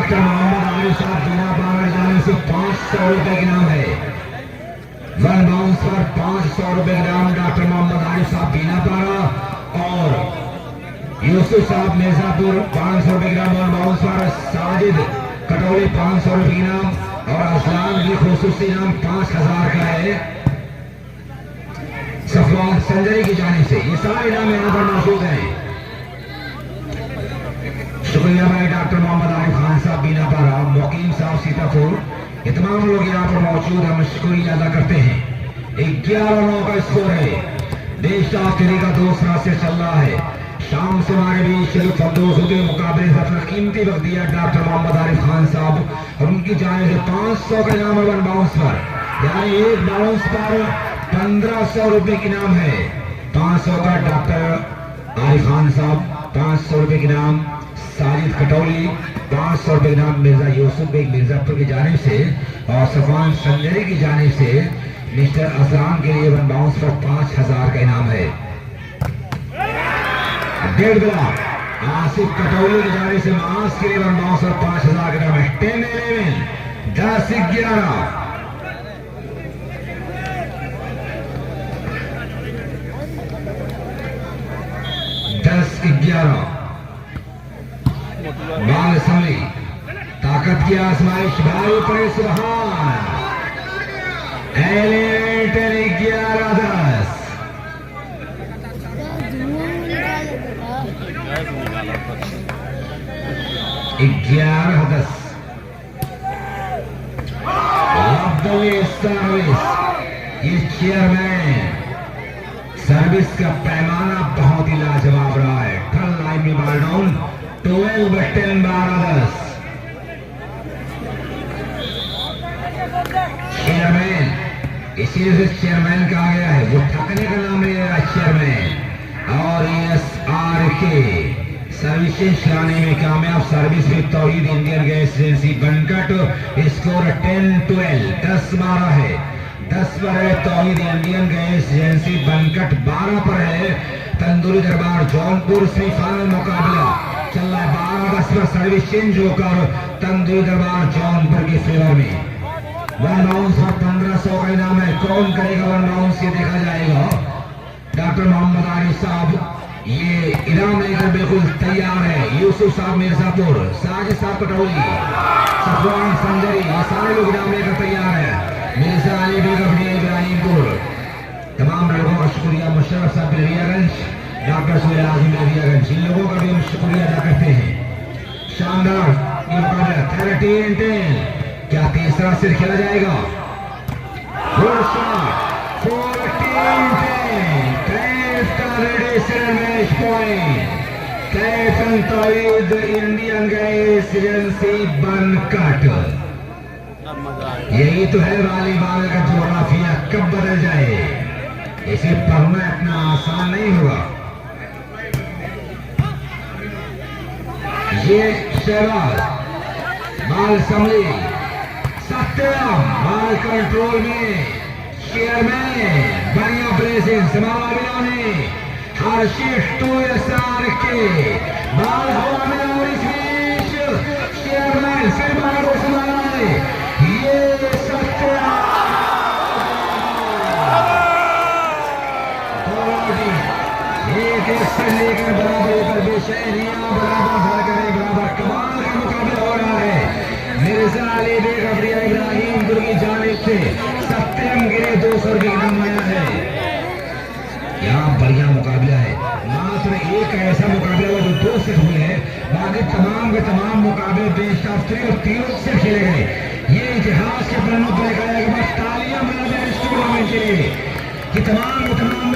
डॉक्टर मोहम्मद आरिफ साहब बिना बाहर जाने से 500 रुपए के नाम है वन बाउंस पर 500 रुपए के नाम डॉक्टर मोहम्मद आरिफ साहब बिना पारा और यूसुफ साहब मिर्जापुर 500 रुपए के नाम वन बाउंस पर साजिद कटौली 500 रुपए के नाम और असलान की खुसूसी नाम 5000 का है सफवान संजय की जानिब से ये सारे नाम यहाँ पर मौजूद हैं शुक्रिया भाई डॉक्टर मोहम्मद आरिफ खान साहब बीना पारा मुकीम साहब सीतापुर ये तमाम लोग यहाँ पर मौजूद हम शुक्रिया अदा करते हैं 11-9 का स्कोर है देश आखिरी का दूसरा से चल रहा है शाम से हमारे बीच लुत्फअंदोज होते मुकाबले से अपना कीमती वक्त दिया डॉक्टर मोहम्मद आरिफ खान साहब और उनकी जाने से 500 का इनाम वन बाउंस पर यानी एक बाउंस पर 1500 रुपए की नाम है 500 का डॉक्टर आरिफ खान साहब 500 रुपए की नाम साजिद कटौली 500 रुपए के नाम मिर्जा यूसुफ बेग मिर्जापुर की जानिब से और सफवान संजरी की जानिब से मिस्टर असरान के लिए वन बाउंस पर 5000 का इनाम है 1.5 आसिफ कटौली की जानिब से मास के लिए वन बाउंस पर 5000 का इनाम है 10-11 बाल संभली ताकत की आजमाइश भाई पड़े सुबहान 11-10 11-10 सर्विस ये चेयरमैन सर्विस का पैमाना बहुत ही लाजवाब रहा है ठल लाइन में बाल डाउन 12-10 12-10 चेयरमैन इसीलिए से चेयरमैन कहा गया है, वो ठकने का नाम नहीं है चेयरमैन। और ESRK सर्विसेज लाने में कामयाब, service with Tauheed Indian gas agency Bankat, score 10-12 10-12 है। 10 पर है तौहीद इंडियन गैस एजेंसी बनकट, 12 पर है तंदूरी दरबार जौनपुर। सेमीफाइनल मुकाबला चल रहा है, 12-10 पर सर्विस चेंज होकर तंदूरी दरबार जौनपुर के फेवर में। 1 राउंड और 1500 का इनाम है। कौन करेगा 1 राउंड से देखा जाएगा। डॉक्टर मोहम्मद आरिफ साहब ये इनाम लेकर बिल्कुल तैयार है। यूसुफ साहब मिर्जापुर, साजिद साहब कटौली, सफवान संजरी, ये सारे लोग इनाम लेकर तैयार है। मिर्जा अली बेगम इब्राहिमपुर, तमाम लोगों का शुक्रिया। मुशर्रफ साहब बेरियागंज, डॉक्टर सुहेल आजम बेरियागंज, इन लोगों का भी हम शुक्रिया अदा करते हैं। शानदार ये मुकाबला 13-10, क्या तीसरा सिर खेला जाएगा। 14-10 match point captain Tauheed Indian gas agency Bankat. यही तो है वॉलीबॉल का जोग्राफिया, कब बदल जाए इसे पढ़ना इतना आसान नहीं होगा। ये शहबाज बाल संभली, सत्यम बाल कंट्रोल में, चेयरमैन बढ़िया प्रेसिंग समावाबिला में, हर्षित 2SRK बाल हवा में, और इस बीच चेयरमैन फिर बाल को संभाला है। ये सत्यम एक से लेकर बराबर पर बेशैनियां बराबर धड़कने बराबर कमाल का मुकाबला हो रहा है। मिर्जा अली बेगम इब्राहिमपुर की जानिब से सत्यम गिरे 200 रुपये का इनाम है। यहाँ बढ़िया मुकाबला है। मात्र एक ऐसा मुकाबला हुआ जो 2 सेट हुए हैं, बाकी तमाम के तमाम मुकाबले बेस्ट ऑफ 3 और 3 से खेले गए। ये इतिहास के पन्नों पर लिखा जाएगा। बस तालियां बजा दें इस टूर्नामेंट के लिए कि तमाम